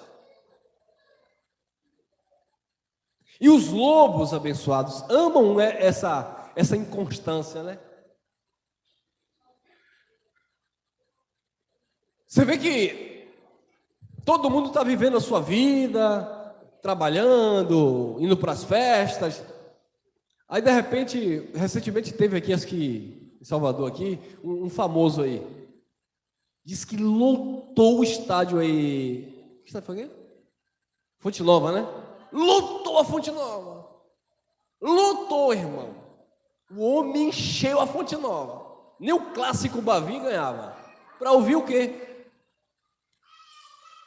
E os lobos abençoados amam, né, essa inconstância, né? Você vê que todo mundo está vivendo a sua vida, trabalhando, indo para as festas. Aí de repente, recentemente teve aqui, acho que em Salvador aqui, um famoso aí. Diz que lotou o estádio aí. Que estádio foi aqui? Fonte Nova, né? Lotou a Fonte Nova. Lotou, irmão. O homem encheu a Fonte Nova. Nem o clássico Bavi ganhava. Para ouvir o quê?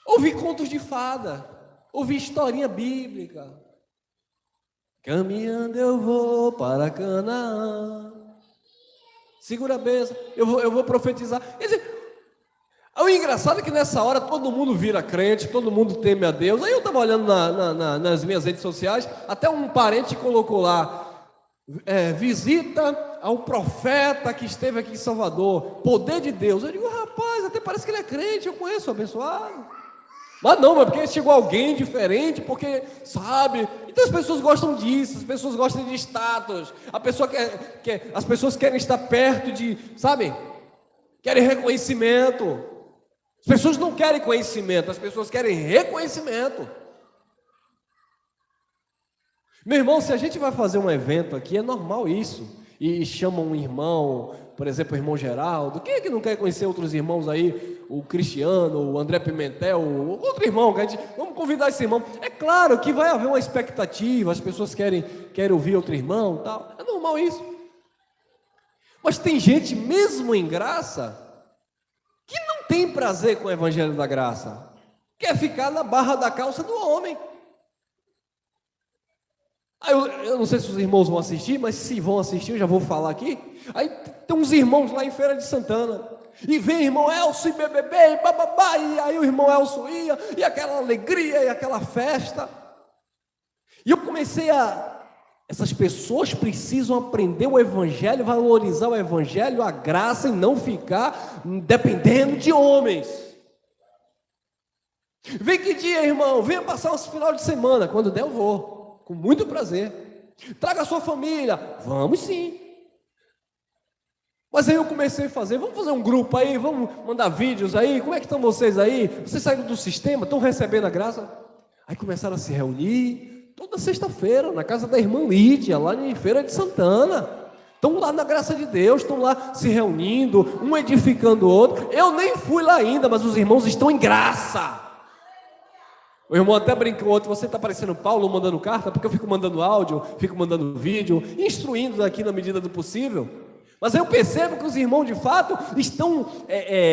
Ouvir contos de fada. Ouvir historinha bíblica. Caminhando eu vou para Canaã. Segura a bênção. Eu vou profetizar. Quer dizer, o engraçado é que nessa hora todo mundo vira crente, todo mundo teme a Deus. Aí eu estava olhando nas minhas redes sociais, até um parente colocou lá, visita ao profeta que esteve aqui em Salvador, poder de Deus. Eu digo, rapaz, até parece que ele é crente, eu conheço, abençoado. Mas não, mas porque chegou alguém diferente, porque, sabe? Então as pessoas gostam disso, as pessoas gostam de status, as pessoas querem estar perto de, sabe? Querem reconhecimento. As pessoas não querem conhecimento, as pessoas querem reconhecimento. Meu irmão, se a gente vai fazer um evento aqui, é normal isso. E chama um irmão, por exemplo, o irmão Geraldo. Quem é que não quer conhecer outros irmãos aí? O Cristiano, o André Pimentel, outro irmão. Vamos convidar esse irmão. É claro que vai haver uma expectativa, as pessoas querem ouvir outro irmão, tal. É normal isso. Mas tem gente, mesmo em graça, que não tem prazer com o evangelho da graça, quer ficar na barra da calça do homem. Aí eu não sei se os irmãos vão assistir, mas se vão assistir, eu já vou falar aqui. Aí tem uns irmãos lá em Feira de Santana, e vem irmão Elcio e BBB, e bababá, e aí o irmão Elcio ia, e aquela alegria, e aquela festa. E eu comecei essas pessoas precisam aprender o evangelho, valorizar o evangelho, a graça, e não ficar dependendo de homens. Vem que dia, irmão? Venha passar esse final de semana. Quando der eu vou, com muito prazer. Traga a sua família. Vamos sim. Mas aí eu comecei a fazer, vamos fazer um grupo aí, vamos mandar vídeos aí, como é que estão vocês aí? Vocês saíram do sistema, estão recebendo a graça? Aí começaram a se reunir, toda sexta-feira, na casa da irmã Lídia, lá em Feira de Santana. Estão lá na graça de Deus, estão lá se reunindo, um edificando o outro. Eu nem fui lá ainda, mas os irmãos estão em graça. O irmão até brincou outro, você está parecendo Paulo mandando carta, porque eu fico mandando áudio, fico mandando vídeo, instruindo aqui na medida do possível. Mas eu percebo que os irmãos de fato estão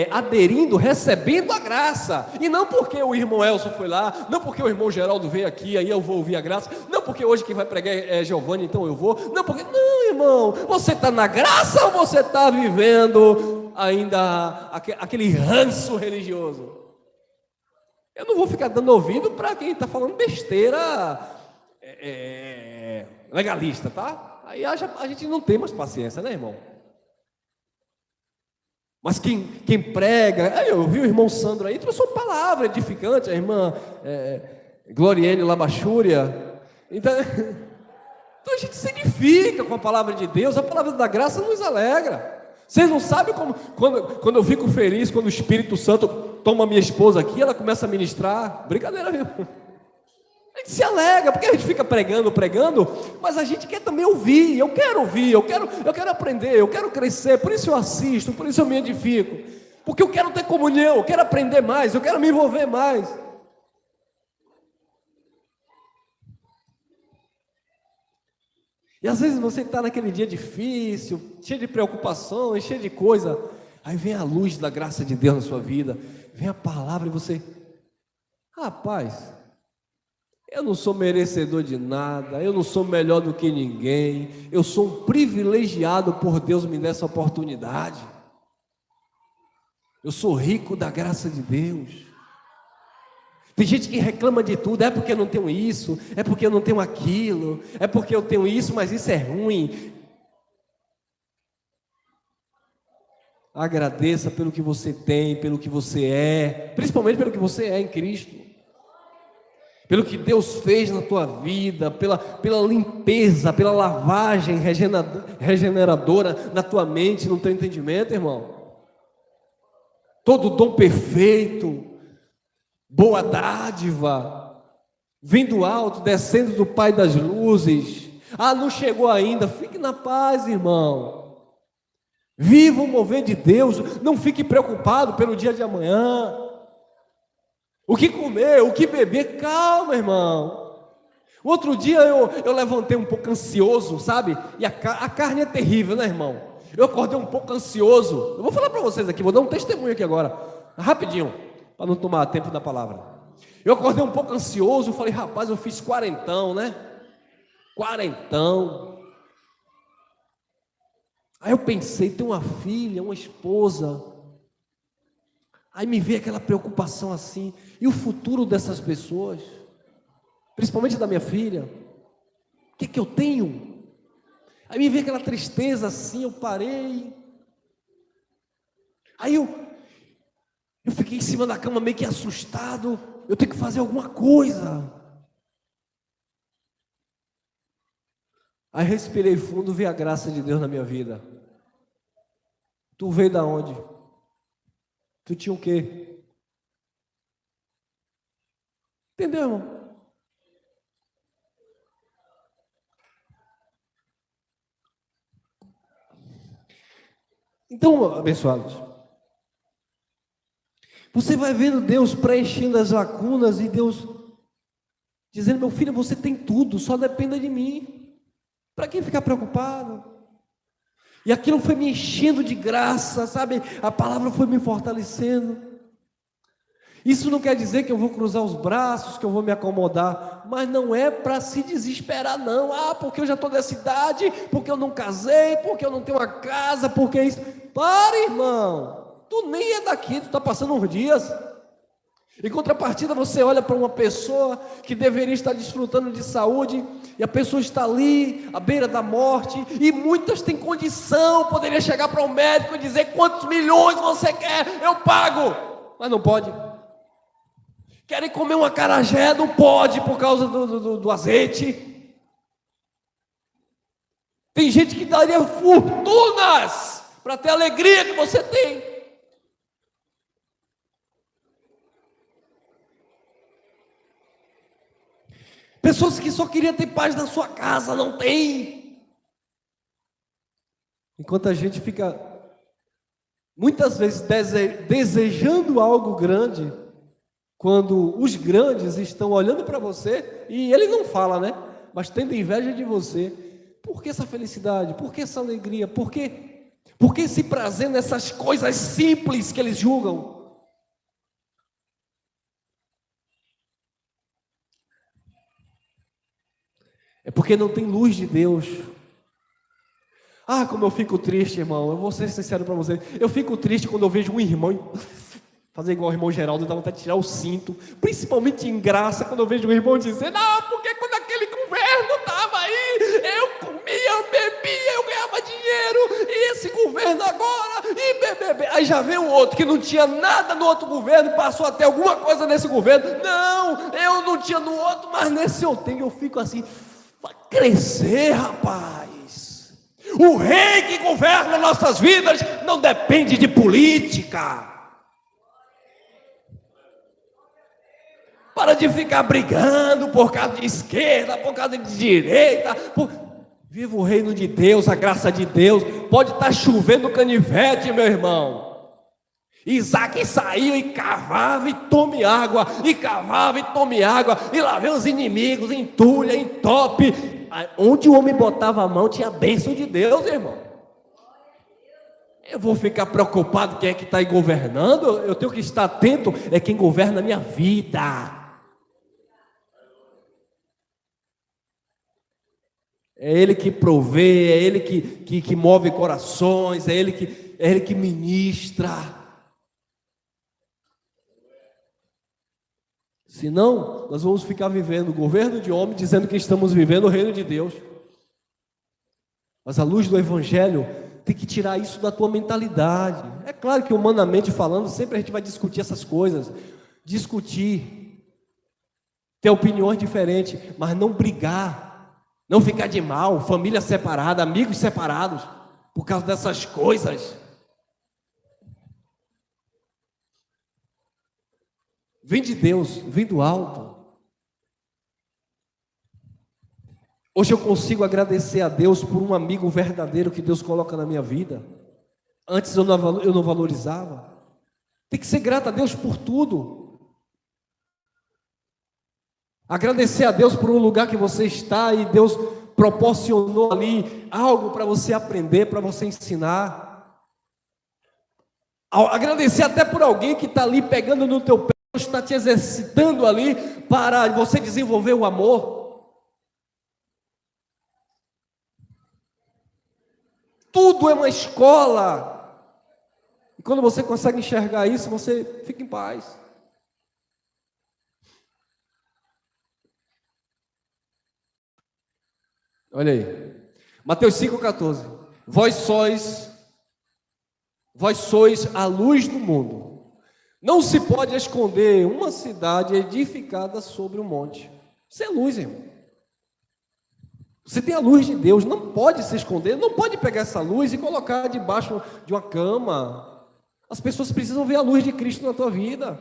aderindo, recebendo a graça. E não porque o irmão Elcio foi lá, não porque o irmão Geraldo veio aqui, aí eu vou ouvir a graça. Não porque hoje quem vai pregar é Giovanni, então eu vou. Não, não, irmão, você está na graça ou você está vivendo ainda aquele ranço religioso? Eu não vou ficar dando ouvido para quem está falando besteira legalista, tá? Aí a gente não tem mais paciência, né, irmão? Mas quem prega, aí eu vi o irmão Sandro aí, trouxe uma palavra edificante, a irmã Gloriene Labachúria. Então a gente se edifica com a palavra de Deus, a palavra da graça nos alegra. Vocês não sabem como, quando eu fico feliz, quando o Espírito Santo toma minha esposa aqui, ela começa a ministrar. Brincadeira, viu? A gente se alegra, porque a gente fica pregando, mas a gente quer também ouvir. Eu quero ouvir, eu quero aprender, eu quero crescer. Por isso eu assisto, por isso eu me edifico. Porque eu quero ter comunhão, eu quero aprender mais, eu quero me envolver mais. E às vezes você está naquele dia difícil, cheio de preocupações, cheio de coisa. Aí vem a luz da graça de Deus na sua vida, vem a palavra e você, rapaz, eu não sou merecedor de nada, eu não sou melhor do que ninguém, eu sou um privilegiado por Deus me dar essa oportunidade. Eu sou rico da graça de Deus. Tem gente que reclama de tudo, é porque eu não tenho isso, é porque eu não tenho aquilo, é porque eu tenho isso, mas isso é ruim. Agradeça pelo que você tem, pelo que você é, principalmente pelo que você é em Cristo. Pelo que Deus fez na tua vida, pela limpeza, pela lavagem regeneradora na tua mente, no teu entendimento, irmão. Todo dom perfeito, boa dádiva, vindo alto, descendo do Pai das luzes. Não chegou ainda, fique na paz, irmão. Viva o mover de Deus, não fique preocupado pelo dia de amanhã. O que comer, o que beber, calma, irmão. Outro dia eu levantei um pouco ansioso, sabe? E a carne é terrível, né, irmão? Eu acordei um pouco ansioso. Eu vou falar para vocês aqui, vou dar um testemunho aqui agora, rapidinho, para não tomar tempo da palavra. Eu acordei um pouco ansioso, falei, rapaz, eu fiz quarentão, né? Quarentão. Aí eu pensei, tem uma filha, uma esposa. Aí me veio aquela preocupação assim, e o futuro dessas pessoas? Principalmente da minha filha, o que eu tenho? Aí me veio aquela tristeza assim, eu parei. Aí eu fiquei em cima da cama meio que assustado, eu tenho que fazer alguma coisa. Aí respirei fundo, vi a graça de Deus na minha vida. Tu veio da onde? Tu tinha o quê? Entendeu, irmão? Então, abençoados, você vai vendo Deus preenchendo as lacunas e Deus dizendo, meu filho, você tem tudo, só dependa de mim. Para quem ficar preocupado? E aquilo foi me enchendo de graça, sabe? A palavra foi me fortalecendo. Isso não quer dizer que eu vou cruzar os braços, que eu vou me acomodar, mas não é para se desesperar não. Porque eu já estou nessa idade, porque eu não casei, porque eu não tenho uma casa, porque isso. Para, irmão, tu nem é daqui, tu está passando uns dias. Em contrapartida, você olha para uma pessoa que deveria estar desfrutando de saúde, e a pessoa está ali, à beira da morte, e muitas têm condição, poderia chegar para um médico e dizer, quantos milhões você quer, eu pago, mas não pode. Querem comer um acarajé, não pode por causa do azeite. Tem gente que daria fortunas para ter a alegria que você tem. Pessoas que só queriam ter paz na sua casa, não tem. Enquanto a gente fica, muitas vezes, desejando algo grande, quando os grandes estão olhando para você, e ele não fala, né? Mas tendo inveja de você. Por que essa felicidade? Por que essa alegria? Por que esse prazer nessas coisas simples que eles julgam? É porque não tem luz de Deus. Como eu fico triste, irmão. Eu vou ser sincero para você. Eu fico triste quando eu vejo um irmão fazer igual o irmão Geraldo, dá vontade de tirar o cinto, principalmente em graça, quando eu vejo um irmão dizendo, porque quando aquele governo estava aí, eu comia, eu bebia, eu ganhava dinheiro, e esse governo agora, aí já vem o outro, que não tinha nada no outro governo, passou a ter alguma coisa nesse governo, não, eu não tinha no outro, mas nesse eu tenho, eu fico assim, vai crescer, rapaz, o rei que governa nossas vidas, não depende de política. Para de ficar brigando por causa de esquerda, por causa de direita. Viva o reino de Deus, a graça de Deus. Pode estar chovendo canivete, meu irmão. Isaac saiu e cavava e tome água. E cavava e tome água. E lá vem os inimigos, entulha, entope. Onde o homem botava a mão tinha a bênção de Deus, irmão. Eu vou ficar preocupado quem é que está aí governando? Eu tenho que estar atento, é quem governa a minha vida. É Ele que provê, é Ele que move corações, é Ele que ministra. Senão, nós vamos ficar vivendo o governo de homem, dizendo que estamos vivendo o reino de Deus. Mas a luz do Evangelho tem que tirar isso da tua mentalidade. É claro que humanamente falando, sempre a gente vai discutir essas coisas. Discutir, ter opiniões diferentes, mas não brigar. Não ficar de mal, família separada, amigos separados, por causa dessas coisas. Vem de Deus, vem do alto. Hoje eu consigo agradecer a Deus por um amigo verdadeiro que Deus coloca na minha vida. Antes eu não valorizava. Tem que ser grato a Deus por tudo. Agradecer a Deus por um lugar que você está e Deus proporcionou ali algo para você aprender, para você ensinar. Agradecer até por alguém que está ali pegando no teu pé, está te exercitando ali para você desenvolver o amor. Tudo é uma escola. E quando você consegue enxergar isso, você fica em paz. Olha aí. Mateus 5,14. Vós sois a luz do mundo. Não se pode esconder uma cidade edificada sobre um monte. Isso é luz, irmão. Você tem a luz de Deus, não pode se esconder, não pode pegar essa luz e colocar debaixo de uma cama. As pessoas precisam ver a luz de Cristo na tua vida,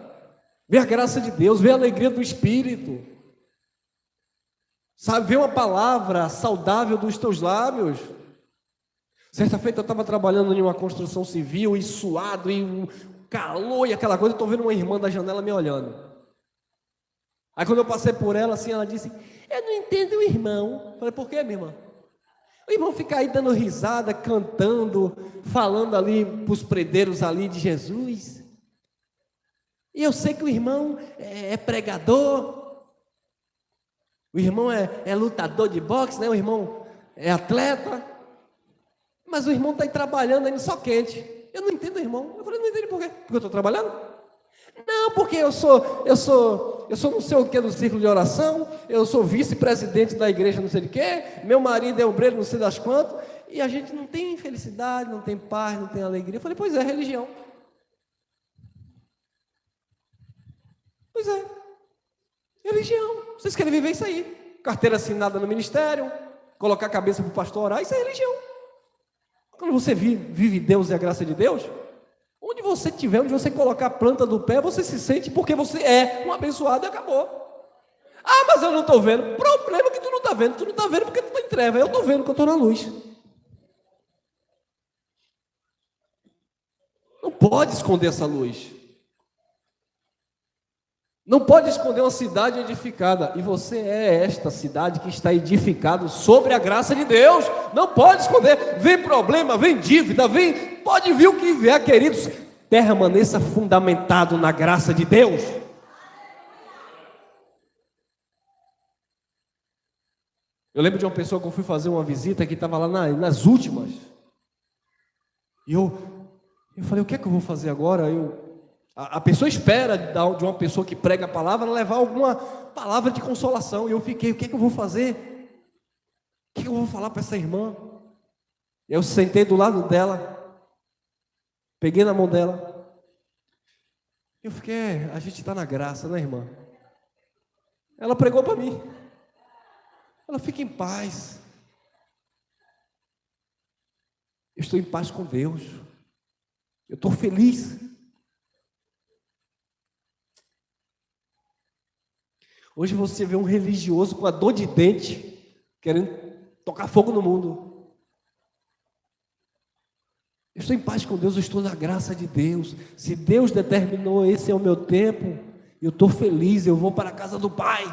ver a graça de Deus, ver a alegria do Espírito, sabe, ver uma palavra saudável dos teus lábios. Certa feita eu estava trabalhando em uma construção civil e suado, e um calor e aquela coisa, eu estou vendo uma irmã da janela me olhando. Aí quando eu passei por ela, assim, ela disse: eu não entendo o irmão. Eu falei: por quê, minha irmã? O irmão fica aí dando risada, cantando, falando ali para os predeiros ali de Jesus. E eu sei que o irmão é pregador, o irmão é lutador de boxe, né? O irmão é atleta, mas o irmão está aí trabalhando aí no sol quente. Eu não entendo o irmão. Eu falei: não entendo por quê? Porque eu estou trabalhando? Não, porque eu sou não sei o que do círculo de oração, eu sou vice-presidente da igreja não sei de quê, meu marido é obreiro não sei das quantas, e a gente não tem felicidade, não tem paz, não tem alegria. Eu falei: pois é, religião. Pois é, religião. Vocês querem viver isso aí? Carteira assinada no ministério, colocar a cabeça para o pastor orar, isso é religião. Quando você vive Deus e a graça de Deus, onde você estiver, onde você colocar a planta do pé, você se sente porque você é um abençoado e acabou. Ah, mas eu não estou vendo. O problema é que tu não está vendo. Tu não está vendo porque tu está em treva. Eu estou vendo que eu estou na luz. Não pode esconder essa luz. Não pode esconder uma cidade edificada. E você é esta cidade que está edificada sobre a graça de Deus. Não pode esconder. Vem problema, vem dívida, pode vir o que vier, queridos. Permaneça fundamentado na graça de Deus. Eu lembro de uma pessoa que eu fui fazer uma visita que estava lá nas últimas. E eu falei: o que é que eu vou fazer agora? A pessoa espera de uma pessoa que prega a palavra levar alguma palavra de consolação. E eu fiquei: o que é que eu vou fazer? O que é que eu vou falar para essa irmã? Eu sentei do lado dela, peguei na mão dela. Eu fiquei: a gente está na graça, né, irmã? Ela pregou para mim. Ela: fica em paz. Eu estou em paz com Deus. Eu estou feliz. Hoje você vê um religioso com a dor de dente, querendo tocar fogo no mundo. Eu estou em paz com Deus, eu estou na graça de Deus. Se Deus determinou, esse é o meu tempo, eu estou feliz, eu vou para a casa do Pai.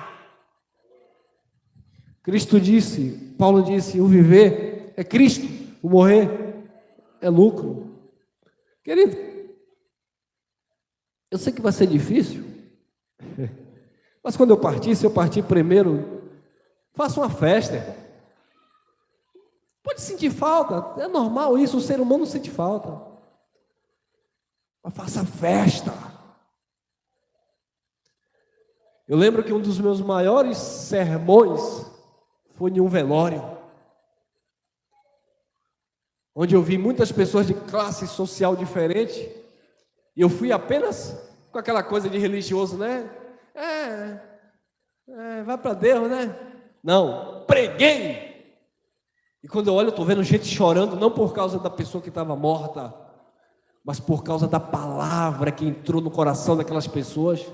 Cristo disse, Paulo disse: o viver é Cristo, o morrer é lucro. Querido, eu sei que vai ser difícil, mas quando eu partir, se eu partir primeiro, faça uma festa. Pode sentir falta, é normal isso, o ser humano sente falta. Mas faça festa. Eu lembro que um dos meus maiores sermões foi em um velório, onde eu vi muitas pessoas de classe social diferente, e eu fui apenas com aquela coisa de religioso, né? Vai para Deus, né? Não, preguei. E quando eu olho, eu estou vendo gente chorando, não por causa da pessoa que estava morta, mas por causa da palavra que entrou no coração daquelas pessoas.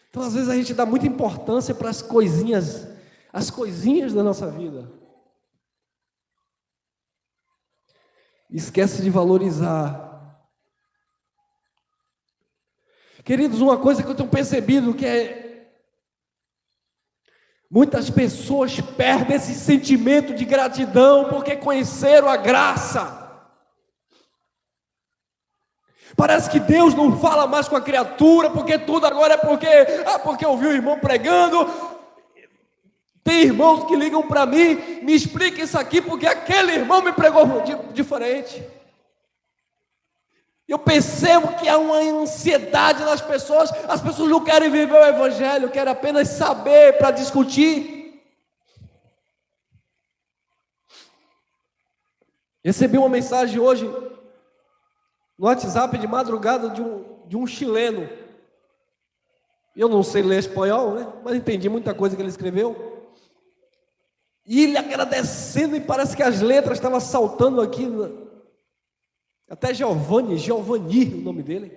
Então, às vezes, a gente dá muita importância para as coisinhas da nossa vida. Esquece de valorizar. Queridos, uma coisa que eu tenho percebido que é muitas pessoas perdem esse sentimento de gratidão porque conheceram a graça. Parece que Deus não fala mais com a criatura, porque tudo agora é porque ouviu o irmão pregando. Tem irmãos que ligam para mim, me explica isso aqui, porque aquele irmão me pregou diferente. Eu percebo que há uma ansiedade nas pessoas, as pessoas não querem viver o Evangelho, querem apenas saber para discutir. Recebi uma mensagem hoje no WhatsApp de madrugada de um chileno. Eu não sei ler espanhol, né? Mas entendi muita coisa que ele escreveu. E ele agradecendo, e parece que as letras estavam saltando aqui. Até Giovanni, o nome dele.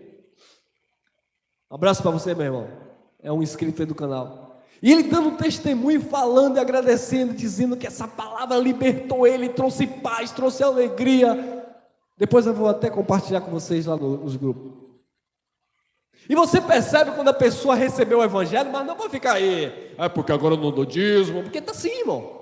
Um abraço para você, meu irmão. É um inscrito aí do canal. E ele dando testemunho, falando e agradecendo, dizendo que essa palavra libertou ele, trouxe paz, trouxe alegria. Depois eu vou até compartilhar com vocês lá nos grupos. E você percebe quando a pessoa recebeu o Evangelho, mas não vai ficar aí. É porque agora eu não dou dízimo, porque está assim, irmão.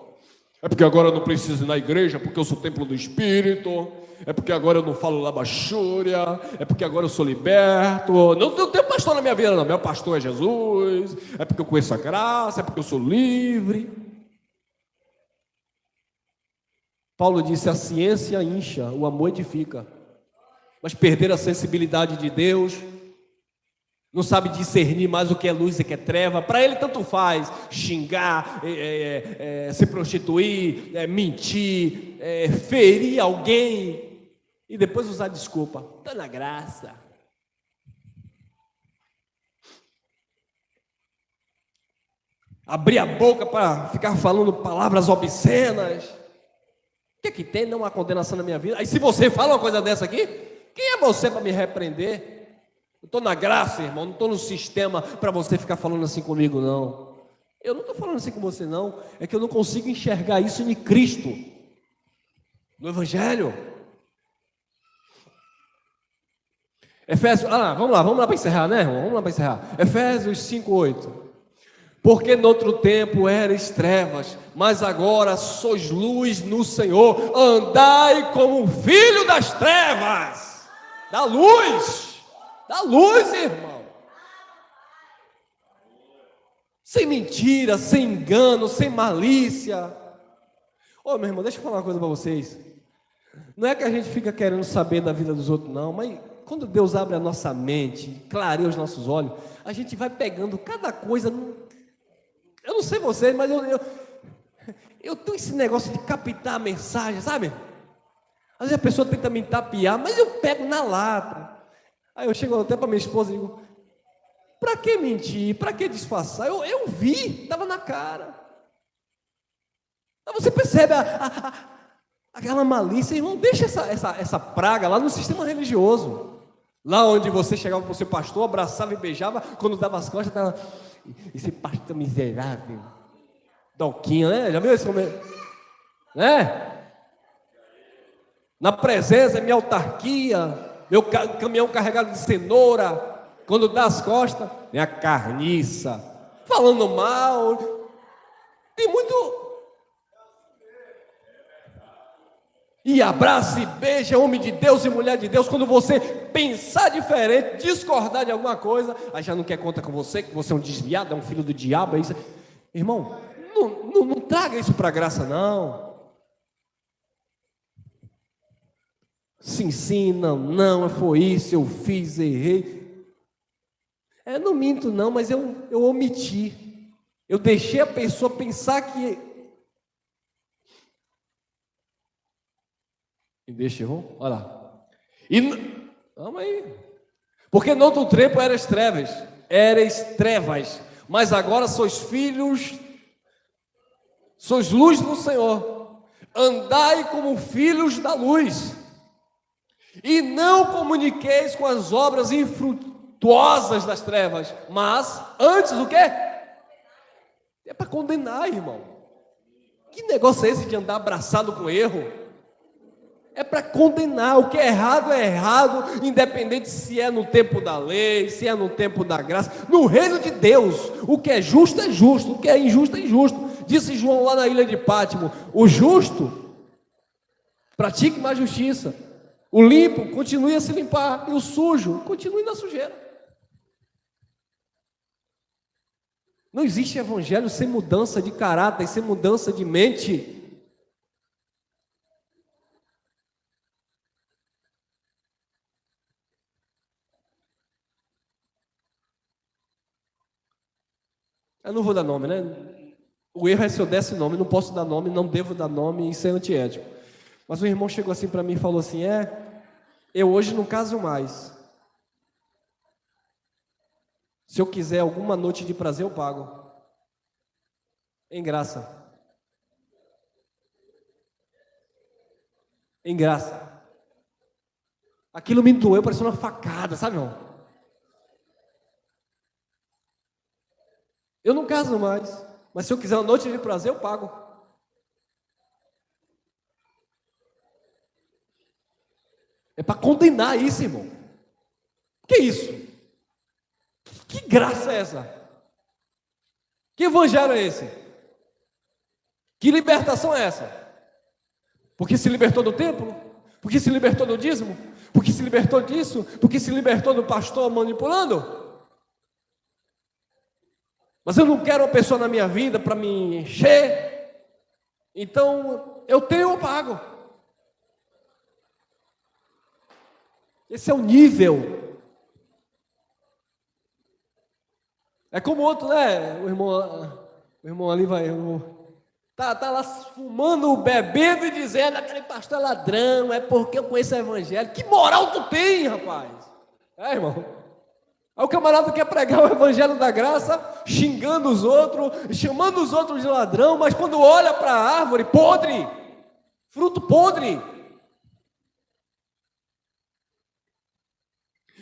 É porque agora eu não preciso ir na igreja, porque eu sou templo do Espírito. É porque agora eu não falo labachúria. É porque agora eu sou liberto. Não tenho pastor na minha vida, não. Meu pastor é Jesus. É porque eu conheço a graça. É porque eu sou livre. Paulo disse: a ciência incha, o amor edifica. Mas perder a sensibilidade de Deus, não sabe discernir mais o que é luz e o que é treva. Para ele tanto faz xingar, se prostituir, mentir, ferir alguém e depois usar desculpa. Estou na graça. Abrir a boca para ficar falando palavras obscenas. O que tem? Não há condenação na minha vida. Aí se você fala uma coisa dessa aqui, quem é você para me repreender? Eu estou na graça, irmão, não estou no sistema para você ficar falando assim comigo, não. Eu não estou falando assim com você, não. É que eu não consigo enxergar isso em Cristo, no Evangelho. Efésios, vamos lá para encerrar, né, irmão? Vamos lá para encerrar. Efésios 5:8. Porque noutro tempo erais trevas, mas agora sois luz no Senhor. Andai como filho das trevas, da luz, irmão. Sem mentira, sem engano, sem malícia. Ô, meu irmão, deixa eu falar uma coisa para vocês. Não é que a gente fica querendo saber da vida dos outros, não, mas quando Deus abre a nossa mente, clareia os nossos olhos, a gente vai pegando cada coisa. Eu não sei vocês, mas eu tenho esse negócio de captar a mensagem, sabe? Às vezes a pessoa tenta me tapear, mas eu pego na lata. Aí eu chego até para minha esposa e digo: para que mentir? Para que disfarçar? Eu vi, estava na cara. Aí você percebe aquela malícia, irmão. Deixa essa praga lá no sistema religioso. Lá onde você chegava para o seu pastor, abraçava e beijava, quando dava as costas, estava: esse pastor miserável, doquinha, né? Já viu esse momento? Né? Na presença, minha autarquia, meu caminhão carregado de cenoura, quando dá as costas, é a carniça, falando mal. Tem muito. E abraça e beija, homem de Deus e mulher de Deus. Quando você pensar diferente, discordar de alguma coisa, aí já não quer conta com você, que você é um desviado, é um filho do diabo. É isso. Irmão, não traga isso para a graça, não. Sim, não, foi isso, eu fiz, errei. Eu não minto, não, mas eu omiti. Eu deixei a pessoa pensar que. E deixa, irmão, olha lá. Vamos aí. Porque no outro tempo eras trevas, mas agora sois filhos, sois luz no Senhor. Andai como filhos da luz, e não comuniqueis com as obras infrutuosas das trevas, mas antes o quê? É para condenar, irmão. Que negócio é esse de andar abraçado com erro? É para condenar. O que é errado, independente se é no tempo da lei, se é no tempo da graça. No reino de Deus, o que é justo, o que é injusto, é injusto. Disse João lá na ilha de Pátimo: o justo pratique mais justiça, o limpo continue a se limpar, e o sujo continue na sujeira. Não existe evangelho sem mudança de caráter, sem mudança de mente. Eu não vou dar nome, né? O erro é se eu desse nome, não posso dar nome, não devo dar nome, isso é antiético. Mas o irmão chegou assim para mim e falou assim: eu hoje não caso mais. Se eu quiser alguma noite de prazer, eu pago. Em graça. Em graça. Aquilo me doeu, parecia uma facada, sabe, irmão? Eu não caso mais, mas se eu quiser uma noite de prazer, eu pago. É para condenar isso, irmão. Que isso? Que graça é essa? Que evangelho é esse? Que libertação é essa? Porque se libertou do templo? Porque se libertou do dízimo? Porque se libertou disso? Porque se libertou do pastor manipulando? Mas eu não quero uma pessoa na minha vida para me encher. Então, eu tenho, eu pago. Esse é o nível. É como outro, né? O irmão ali vai... Tá lá fumando, bebendo e dizendo: aquele pastor é ladrão, é porque eu conheço o evangelho. Que moral tu tem, rapaz? Irmão? Aí o camarada quer pregar o evangelho da graça, xingando os outros, chamando os outros de ladrão, mas quando olha para a árvore podre, fruto podre.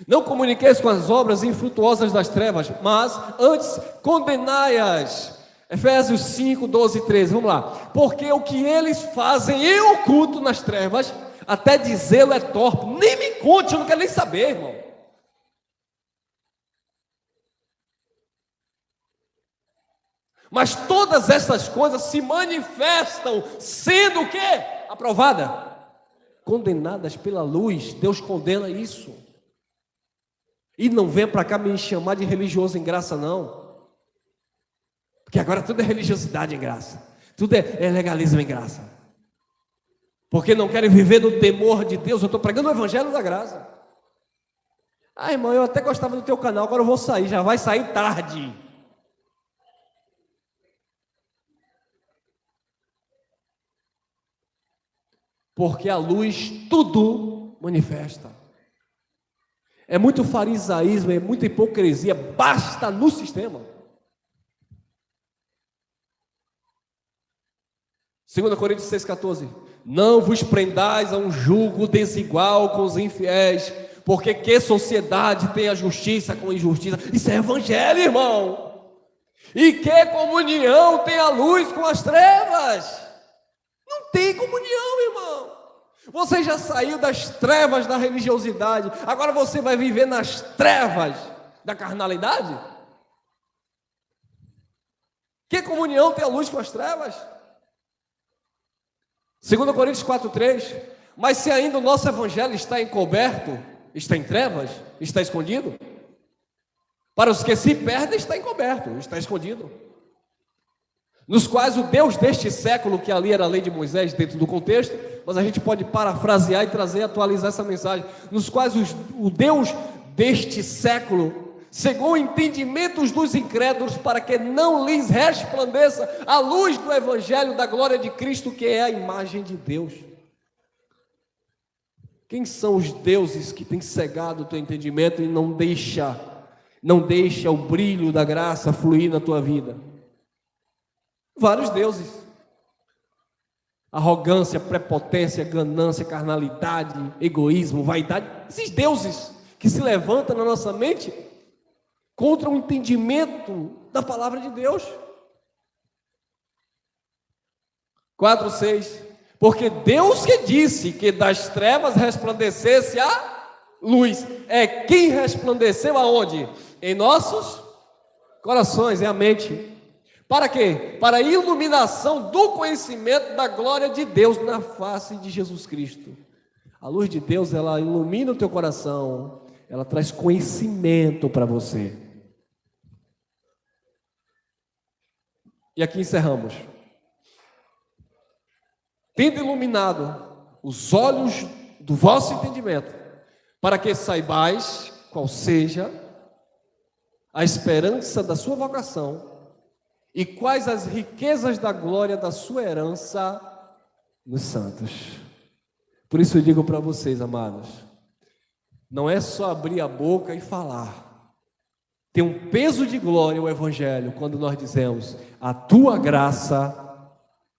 Não comuniqueis com as obras infrutuosas das trevas, mas antes condenai-as. Efésios 5, 12 e 13, vamos lá. Porque o que eles fazem em oculto nas trevas, até dizê-lo é torpe. Nem me conte, eu não quero nem saber, irmão. Mas todas essas coisas se manifestam, sendo o quê? Aprovada? Condenadas pela luz. Deus condena isso. E não venha para cá me chamar de religioso em graça, não. Porque agora tudo é religiosidade em graça. Tudo é legalismo em graça. Porque não querem viver no temor de Deus. Eu estou pregando o evangelho da graça. Irmão, eu até gostava do teu canal, agora eu vou sair, já vai sair tarde. Porque a luz tudo manifesta. É muito farisaísmo, é muita hipocrisia, basta no sistema. 2 Coríntios 6,14. Não vos prendais a um jugo desigual com os infiéis, porque que sociedade tem a justiça com a injustiça? Isso é evangelho, irmão. E que comunhão tem a luz com as trevas? Não tem comunhão, irmão. Você já saiu das trevas da religiosidade, agora você vai viver nas trevas da carnalidade? Que comunhão tem a luz com as trevas? 2 Coríntios 4,3. Mas se ainda o nosso evangelho está encoberto, está em trevas, está escondido, para os que se perdem está encoberto, está escondido, nos quais o Deus deste século, que ali era a lei de Moisés dentro do contexto, mas a gente pode parafrasear e trazer, atualizar essa mensagem, nos quais o Deus deste século cegou o entendimento dos incrédulos, para que não lhes resplandeça a luz do evangelho da glória de Cristo, que é a imagem de Deus. Quem são os deuses que têm cegado o teu entendimento e não deixa o brilho da graça fluir na tua vida? Vários deuses. Arrogância, prepotência, ganância, carnalidade, egoísmo, vaidade. Esses deuses que se levantam na nossa mente contra o entendimento da palavra de Deus. 4:6. Porque Deus que disse que das trevas resplandecesse a luz. É quem resplandeceu aonde? Em nossos corações, em a mente. Para quê? Para a iluminação do conhecimento da glória de Deus na face de Jesus Cristo. A luz de Deus, ela ilumina o teu coração, ela traz conhecimento para você. E aqui encerramos. Tendo iluminado os olhos do vosso entendimento, para que saibais qual seja a esperança da sua vocação e quais as riquezas da glória da sua herança nos santos. Por isso eu digo para vocês, amados, não é só abrir a boca e falar. Tem um peso de glória o Evangelho quando nós dizemos: a tua graça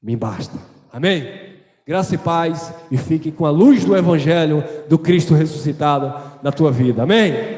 me basta. Amém? Graça e paz, e fique com a luz do Evangelho do Cristo ressuscitado na tua vida. Amém?